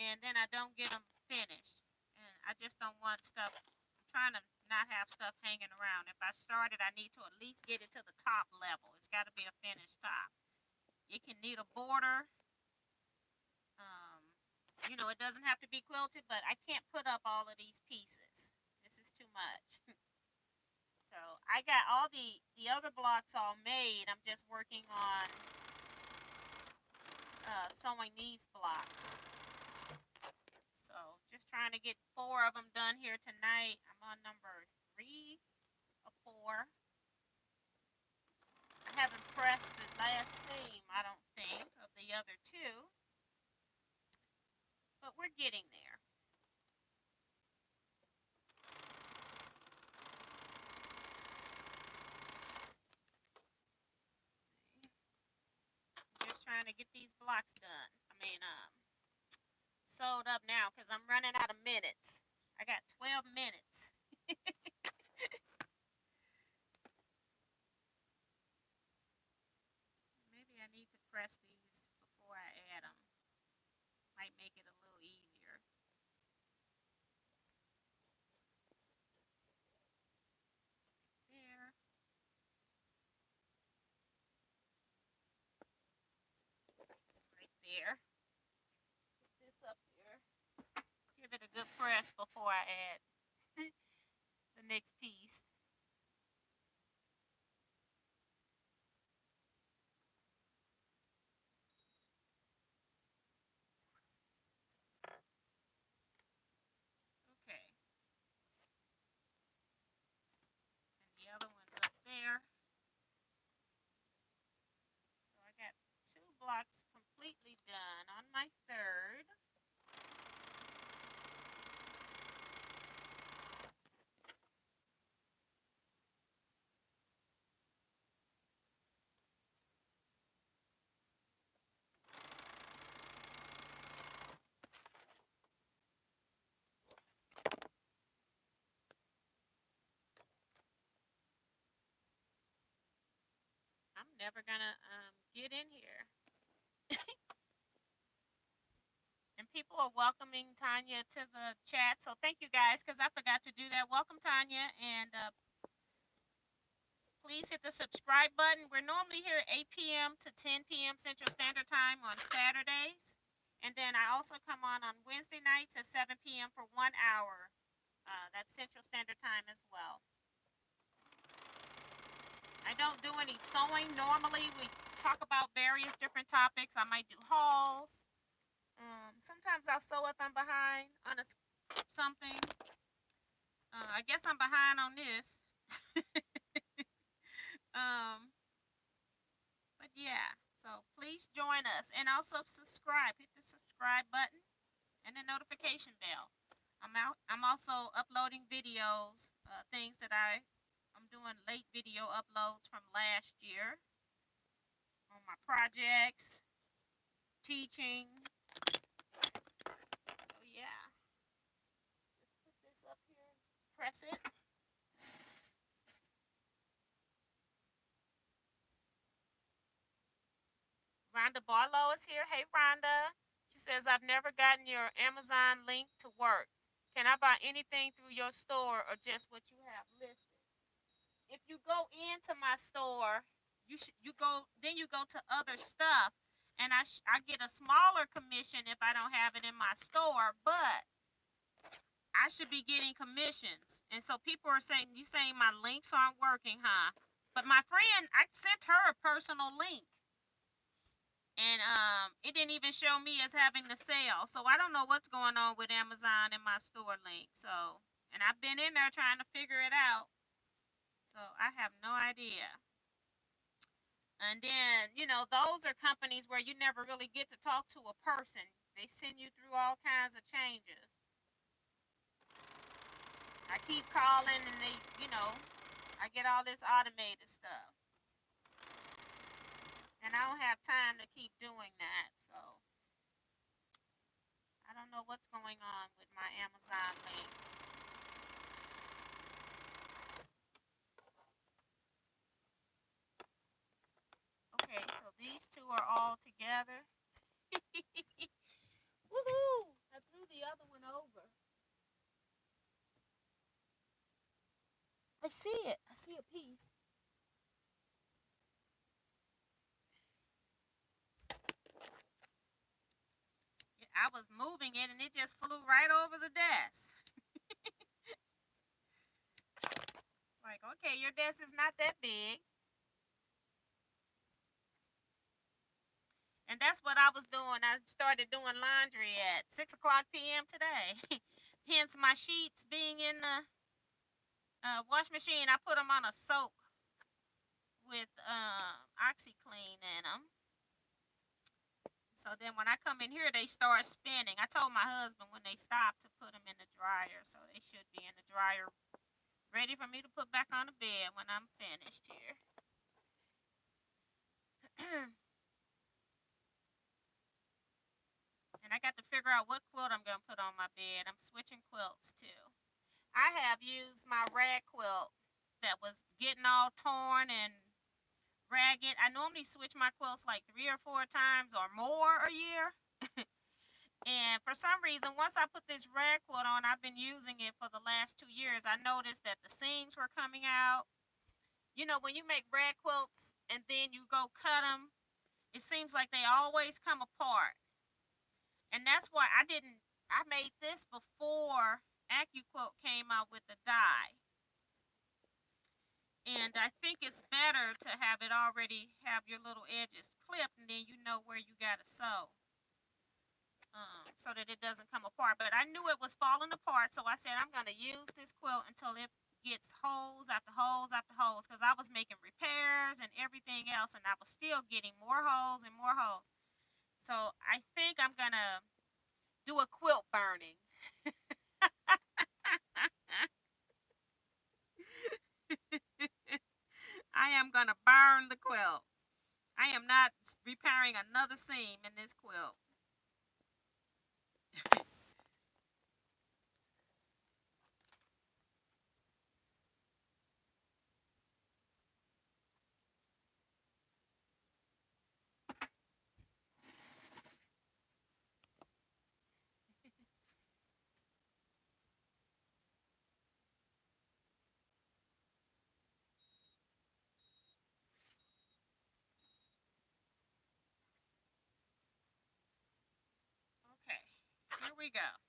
and then I don't get them finished. And I just don't want stuff. I'm trying to not have stuff hanging around. If I start it, I need to at least get it to the top level. It's got to be a finished top. It can need a border. You know, it doesn't have to be quilted, but I can't put up all of these pieces. This is too much. So I got all the other blocks all made. I'm just working on sewing these blocks. So just trying to get 4 of them done here tonight. I'm on number 3 of 4. I haven't pressed the last seam, I don't think, of the other 2. But we're getting there. Just trying to get these blocks done. Sewed up now because I'm running out of minutes. I got 12 minutes. Maybe I need to press these before I add them. Might make it a little easier. There. Right there. Put this up here. Give it a good press before I add the next piece. Okay. And the other one's up there. So I got 2 blocks completely done on my 3rd. I'm never gonna get in here. And people are welcoming Tanya to the chat. So thank you guys, because I forgot to do that. Welcome, Tanya. And please hit the subscribe button. We're normally here 8 p.m. to 10 p.m. Central Standard Time on Saturdays. And then I also come on Wednesday nights at 7 p.m. for 1 hour. That's Central Standard Time as well. I don't do any sewing normally. We talk about various different topics. I might do hauls. Sometimes I'll sew if I'm behind on something. I guess I'm behind on this. But yeah, so please join us and also subscribe. Hit the subscribe button and the notification bell. I'm also uploading videos, things that I'm doing late video uploads from last year on my projects, teaching. So yeah, just put this up here, press it. Rhonda Barlow is here. Hey, Rhonda. She says, I've never gotten your Amazon link to work. Can I buy anything through your store or just what you have listed? If you go into my store, you go to other stuff, and I get a smaller commission if I don't have it in my store, but I should be getting commissions. And so people are saying, you saying my links aren't working, huh? But my friend, I sent her a personal link, and it didn't even show me as having the sale. So I don't know what's going on with Amazon and my store link. So, and I've been in there trying to figure it out. So I have no idea. And then, those are companies where you never really get to talk to a person. They send you through all kinds of changes. I keep calling and I get all this automated stuff. And I don't have time to keep doing that. So I don't know what's going on with my Amazon link. Okay, so these two are all together. Woohoo! I threw the other one over. I see it. I see a piece. I was moving it and it just flew right over the desk. Like, okay, your desk is not that big. And that's what I was doing. I started doing laundry at 6 o'clock p.m. today. Hence my sheets being in the wash machine. I put them on a soak with OxyClean in them. So then when I come in here, they start spinning. I told my husband when they stop to put them in the dryer. So they should be in the dryer ready for me to put back on the bed when I'm finished here. And I got to figure out what quilt I'm going to put on my bed. I'm switching quilts too. I have used my rag quilt that was getting all torn and ragged. I normally switch my quilts like 3 or 4 times or more a year. And for some reason, once I put this rag quilt on, I've been using it for the last 2 years. I noticed that the seams were coming out. When you make rag quilts and then you go cut them, it seems like they always come apart. And that's why I made this before AccuQuilt came out with the dye. And I think it's better to have it already have your little edges clipped, and then you know where you got to sew, so that it doesn't come apart. But I knew it was falling apart, so I said I'm going to use this quilt until it gets holes after holes after holes, because I was making repairs and everything else, and I was still getting more holes and more holes. So I think I'm going to do a quilt burning. I am going to burn the quilt. I am not repairing another seam in this quilt. Okay, here we go.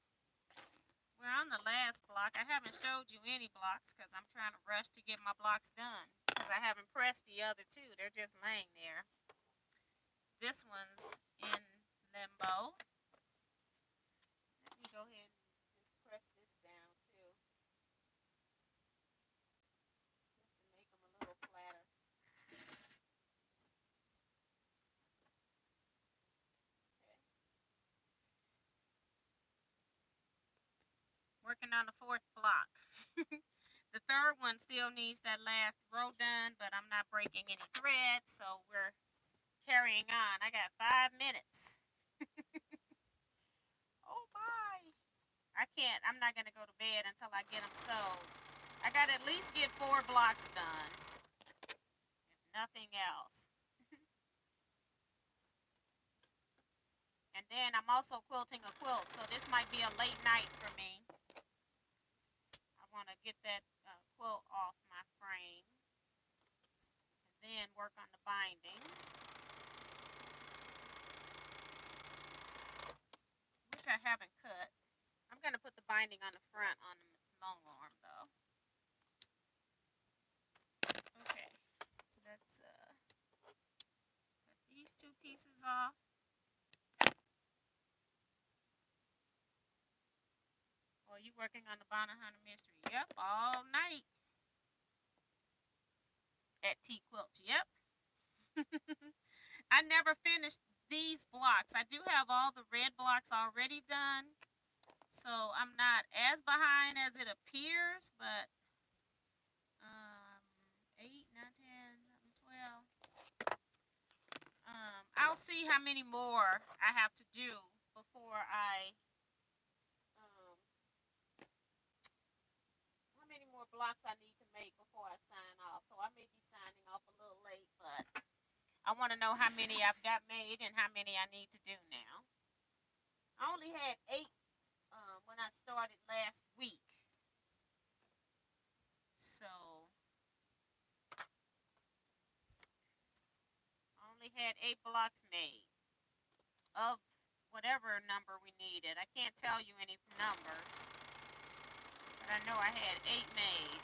We're on the last block. I haven't showed you any blocks because I'm trying to rush to get my blocks done, because I haven't pressed the other two. They're just laying there. This one's in limbo. Let me go ahead and just press this down too, just to make them a little flatter. Working on the 4th block. The 3rd one still needs that last row done, but I'm not breaking any threads, so we're carrying on. I got 5 minutes. Oh my! I'm not gonna go to bed until I get them sewed. I gotta at least get 4 blocks done, if nothing else. And then I'm also quilting a quilt, so this might be a late night for me. I want to get that quilt off my frame and then work on the binding, which I haven't cut. I'm going to put the binding on the front on the long arm though. Okay, let's cut these two pieces off. Oh, you working on the Bounty Hunter mystery? Yep, all night at Teaquilts. Yep. I never finished these blocks. I do have all the red blocks already done, so I'm not as behind as it appears, but 8, 9, 10, 11, 12. I'll see how many more I have to do before how many more blocks I need to make before I sign off. So I may be signing off a little late, but I want to know how many I've got made and how many I need to do now. I only had 8 when I started last week. So I only had 8 blocks made of whatever number we needed. I can't tell you any numbers, but I know I had 8 made.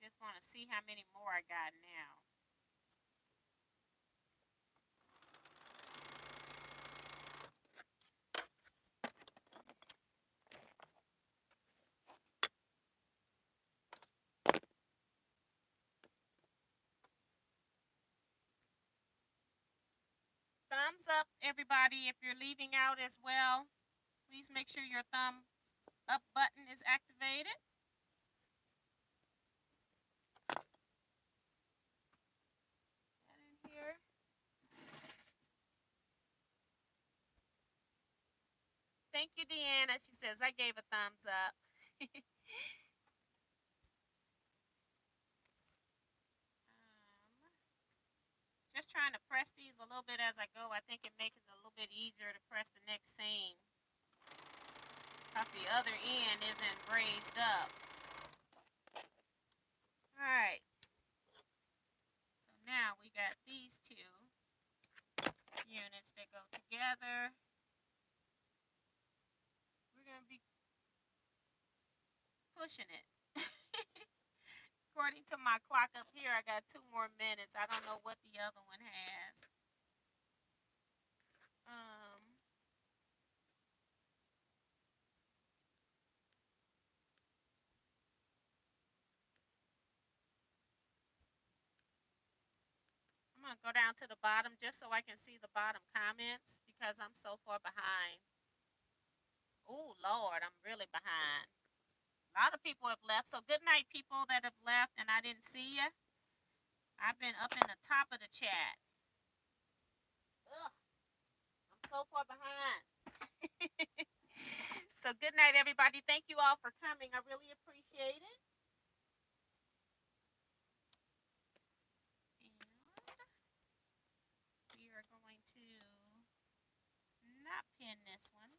Just want to see how many more I got now. Thumbs up, everybody, if you're leaving out as well. Please make sure your thumb up button is activated. That in here. Thank you, Deanna. She says I gave a thumbs up. Just trying to press these a little bit as I go. I think it makes it a little bit easier to press the next seam, because the other end isn't raised up. Alright, so now we got these two units that go together. We're going to be pushing it. According to my clock up here, I got 2 more minutes. I don't know what the other one has. I'm going to go down to the bottom just so I can see the bottom comments because I'm so far behind. Oh, Lord, I'm really behind. A lot of people have left. So good night, people that have left and I didn't see you. I've been up in the top of the chat. Ugh, I'm so far behind. So good night, everybody. Thank you all for coming. I really appreciate it. And we are going to not pin this one.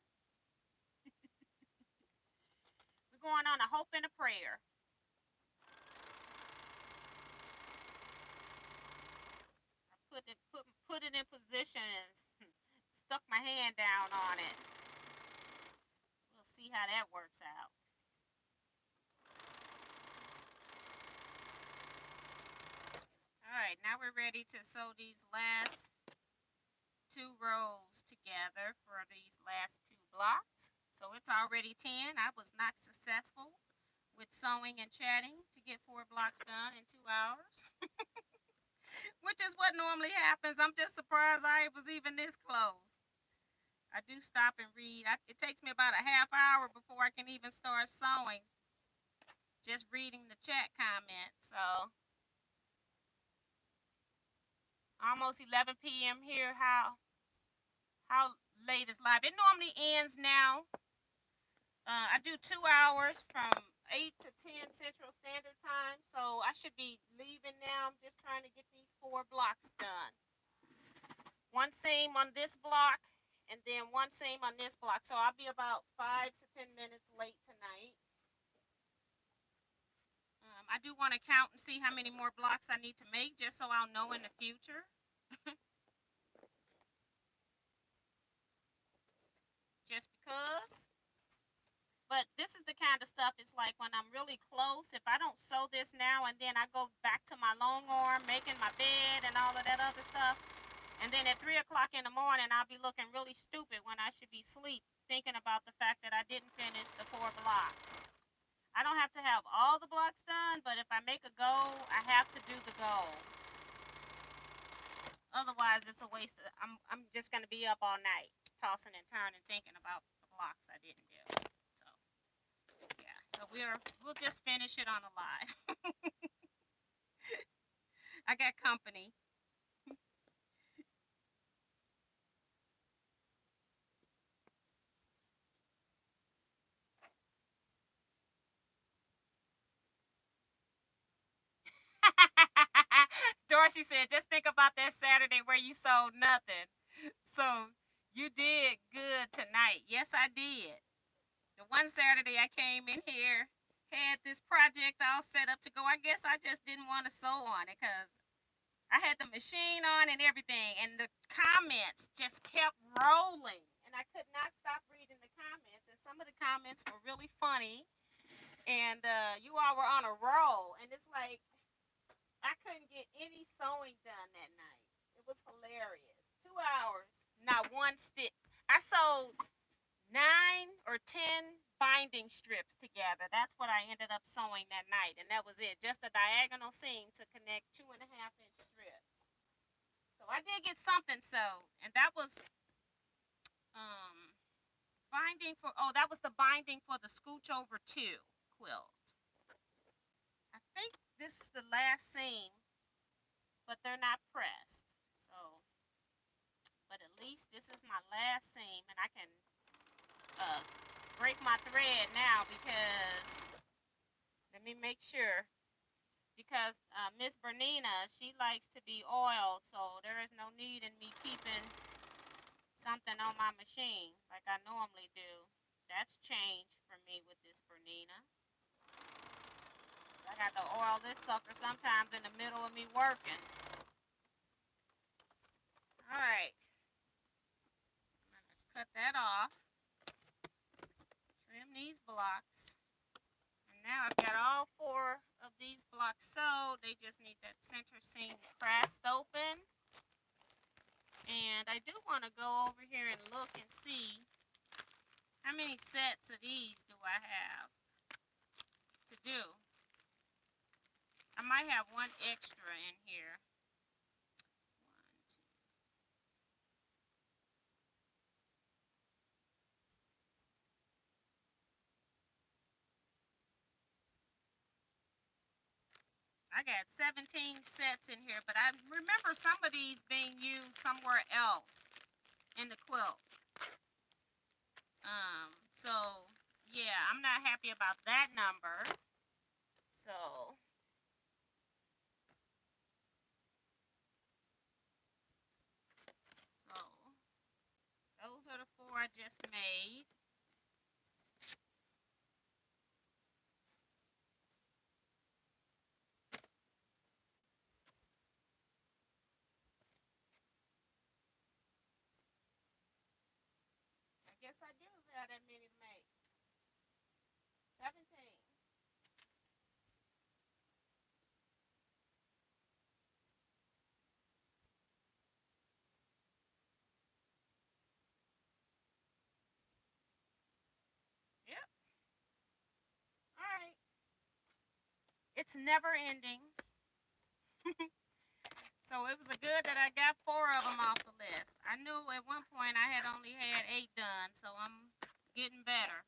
We're going on a hope and a prayer. Put it in position and stuck my hand down on it. We'll see how that works out. Alright, now we're ready to sew these last 2 rows together for these last 2 blocks. So it's already 10. I was not successful with sewing and chatting to get 4 blocks done in 2 hours. Which is what normally happens. I'm just surprised I was even this close. I do stop and read. It takes me about a half hour before I can even start sewing. Just reading the chat comments. So almost 11 p.m. here. How late is live? It normally ends now. I do 2 hours from 8 to 10 Central Standard Time. So I should be leaving now. I'm just trying to get these 4 blocks done. one seam on this block, and then one seam on this block. So I'll be about 5 to 10 minutes late tonight. I do want to count and see how many more blocks I need to make, just so I'll know in the future. Just because. But this is the kind of stuff, it's like when I'm really close, if I don't sew this now and then I go back to my long arm making my bed and all of that other stuff, and then at 3 o'clock in the morning I'll be looking really stupid when I should be asleep, thinking about the fact that I didn't finish the 4 blocks. I don't have to have all the blocks done, but if I make a goal, I have to do the goal. Otherwise, it's a waste. I'm just gonna be up all night, tossing and turning, thinking about the blocks I didn't do. So yeah, so we'll just finish it on a live. I got company. Dorsey said, just think about that Saturday where you sold nothing. So you did good tonight. Yes, I did. The one Saturday I came in here, had this project all set up to go. I guess I just didn't want to sew on it because I had the machine on and everything, and the comments just kept rolling. And I could not stop reading the comments. And some of the comments were really funny. And you all were on a roll. And it's like, I couldn't get any sewing done that night. It was hilarious. 2 hours, not one stitch. I sewed 9 or 10 binding strips together. That's what I ended up sewing that night, and that was it. Just a diagonal seam to connect 2.5 inch strips. So I did get something sewed, and that was um binding for. Oh, that was the binding for the Scooch Over 2 quilt. I think this is the last seam, but they're not pressed. So, but at least this is my last seam, and I can uh, break my thread now because let me make sure because Miss Bernina, she likes to be oiled, so there is no need in me keeping something on my machine like I normally do. That's changed for me with this Bernina. I got to oil this sucker sometimes in the middle of me working. All right, I'm gonna cut that off. Trim these blocks. And now I've got all 4 of these blocks sewed. They just need that center seam pressed open. And I do want to go over here and look and see how many sets of these do I have to do. I might have one extra in here. I got 17 sets in here, but I remember some of these being used somewhere else in the quilt. So yeah, I'm not happy about that number. So those are the 4 I just made. I guess I do have that many to make. 17. Yep. All right. It's never ending. So it was a good that I got 4 of them off the list. I knew at one point I had only had 8 done, so I'm getting better.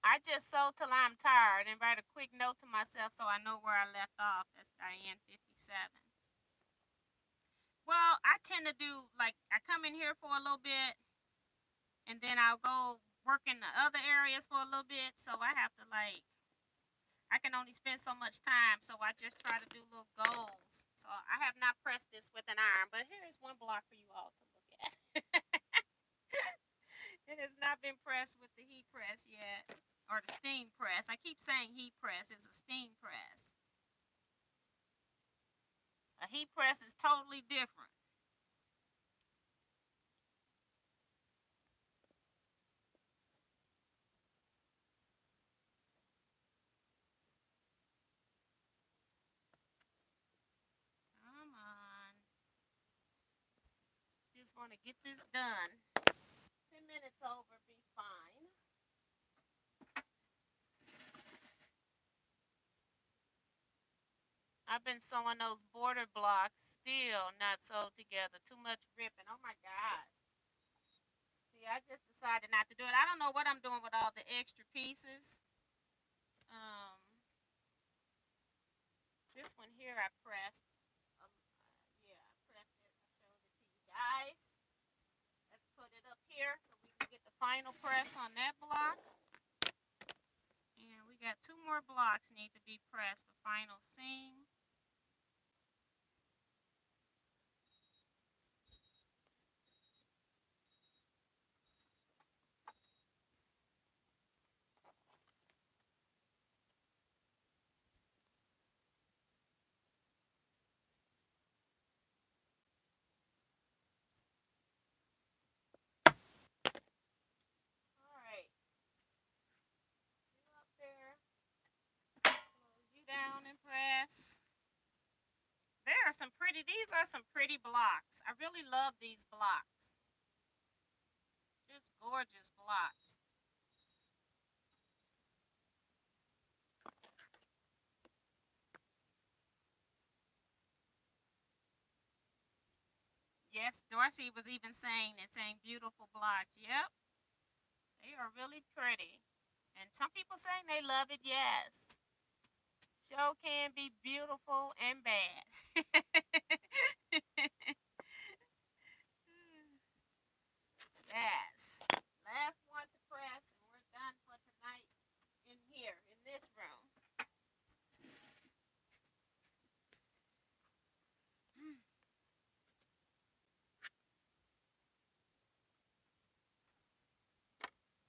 I just sew till I'm tired and write a quick note to myself so I know where I left off. That's Diane 57. Well, I tend to do like I come in here for a little bit and then I'll go work in the other areas for a little bit. So I have to like I can only spend so much time, so I just try to do little goals. So I have not pressed this with an iron, but here is one block for you all to look at. It has not been pressed with the heat press yet, or the steam press. I keep saying heat press. It's a steam press. A heat press is totally different. Come on. Just want to get this done. 10 minutes over, be fine. I've been sewing those border blocks, still not sewed together. Too much ripping. Oh my gosh. See, I just decided not to do it. I don't know what I'm doing with all the extra pieces. Um, this one here I pressed. Yeah, I pressed it. I showed it to you guys. Let's put it up here so we can get the final press on that block. And we got 2 more blocks need to be pressed. The final seam. All right. You up there. Close you down and press. There are some pretty, these are some pretty blocks. I really love these blocks. Just gorgeous blocks. Yes, Dorsey was even saying it's saying beautiful blocks. Yep, they are really pretty. And some people saying they love it. Yes, show can be beautiful and bad. Yes. Last one to press, and we're done for tonight in here, in this room.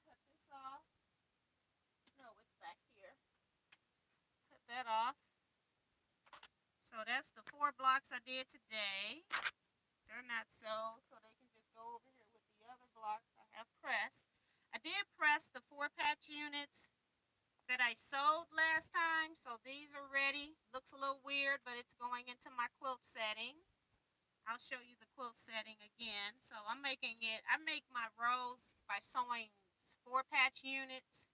Cut this off. No, it's back here. Cut that off. So that's the 4 blocks I did today. They're not sewed, so they can just go over here with the other blocks I have pressed. I did press the 4 patch units that I sewed last time, so these are ready. Looks a little weird, but it's going into my quilt setting. I'll show you the quilt setting again. So I'm making it, I make my rows by sewing 4 patch units.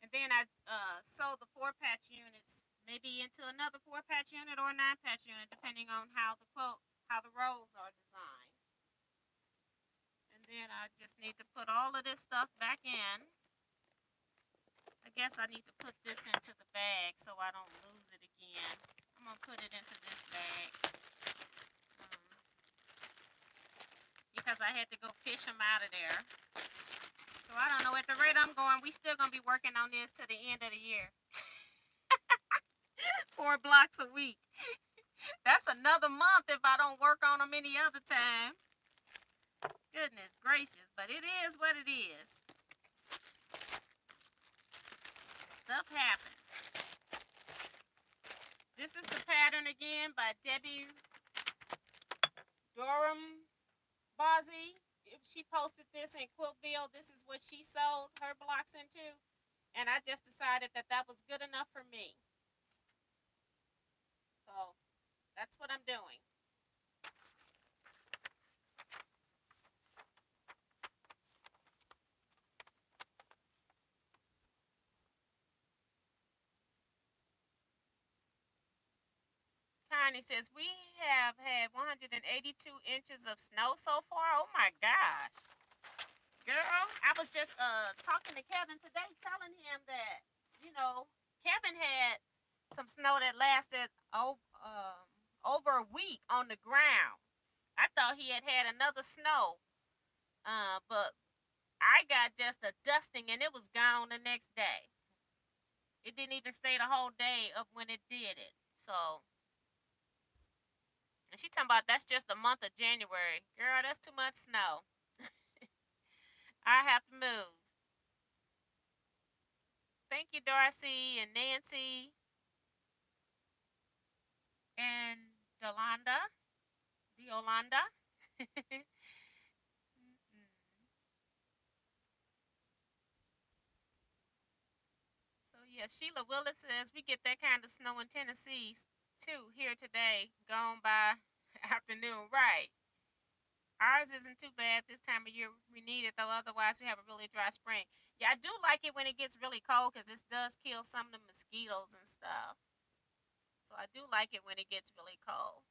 And then I sew the 4 patch units maybe into another 4 patch unit or a 9 patch unit, depending on how the rows are designed. And then I just need to put all of this stuff back in. I guess I need to put this into the bag so I don't lose it again. I'm going to put it into this bag. Because I had to go fish them out of there. So I don't know, at the rate I'm going, we still going to be working on this to the end of the year. 4 blocks a week. That's another month if I don't work on them any other time. Goodness gracious, but it is what it is. Stuff happens. This is the pattern again by Debbie Durham Bozzi. She posted this in Quiltville. This is what she sold her blocks into. And I just decided that that was good enough for me. So that's what I'm doing. Connie says, we have had 182 inches of snow so far. Oh my gosh. Girl, I was just talking to Kevin today, telling him that, Kevin had some snow that lasted over a week on the ground. I thought he had had another snow. But I got just a dusting and it was gone the next day. It didn't even stay the whole day of when it did it. So, and she talking about that's just the month of January. Girl, that's too much snow. I have to move. Thank you, Darcy and Nancy and Yolanda. Yolanda. So yeah, Sheila Willis says we get that kind of snow in Tennessee too here today. Gone by afternoon, right? Ours isn't too bad this time of year. We need it though, otherwise we have a really dry spring. Yeah, I do like it when it gets really cold because this does kill some of the mosquitoes and stuff. So I do like it when it gets really cold.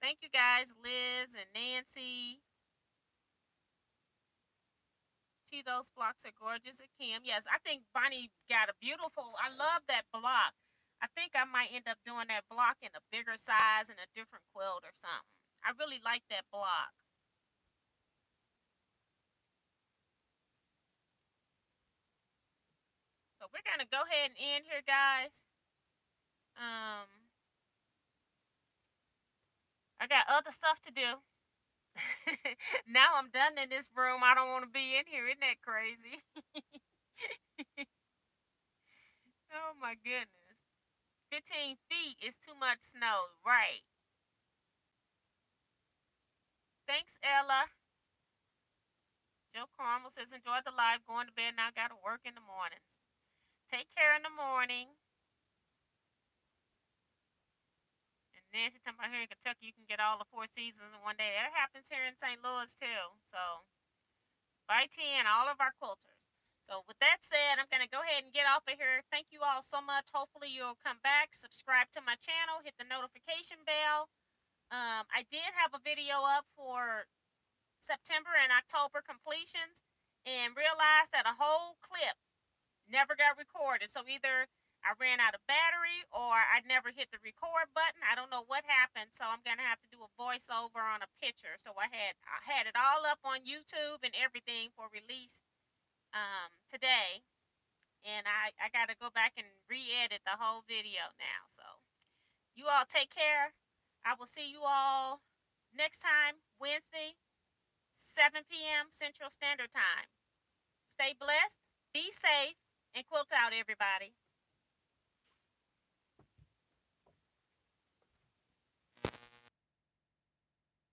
Thank you guys, Liz and Nancy. Gee, those blocks are gorgeous at Kim. Yes, I think Bonnie got a beautiful. I love that block. I think I might end up doing that block in a bigger size and a different quilt or something. I really like that block. So we're gonna go ahead and end here, guys. Um, I got other stuff to do. Now I'm done in this room. I don't want to be in here. Isn't that crazy? Oh my goodness. 15 feet is too much snow. Right. Thanks, Ella. Joe Carmel says, enjoy the live. Going to bed now. Got to work in the mornings. Take care in the morning. And Nancy talking about here in Kentucky, you can get all the four seasons in one day. That happens here in St. Louis too. So, by 10, all of our quilters. So with that said, I'm going to go ahead and get off of here. Thank you all so much. Hopefully you'll come back, subscribe to my channel, hit the notification bell. I did have a video up for September and October completions and realized that a whole clip never got recorded. So either I ran out of battery or I never hit the record button. I don't know what happened. So I'm going to have to do a voiceover on a picture. So I had it all up on YouTube and everything for release today, and I got to go back and re-edit the whole video now. So you all take care. I will see you all next time, Wednesday, 7 p.m. Central Standard Time. Stay blessed, be safe, and quilt out, everybody.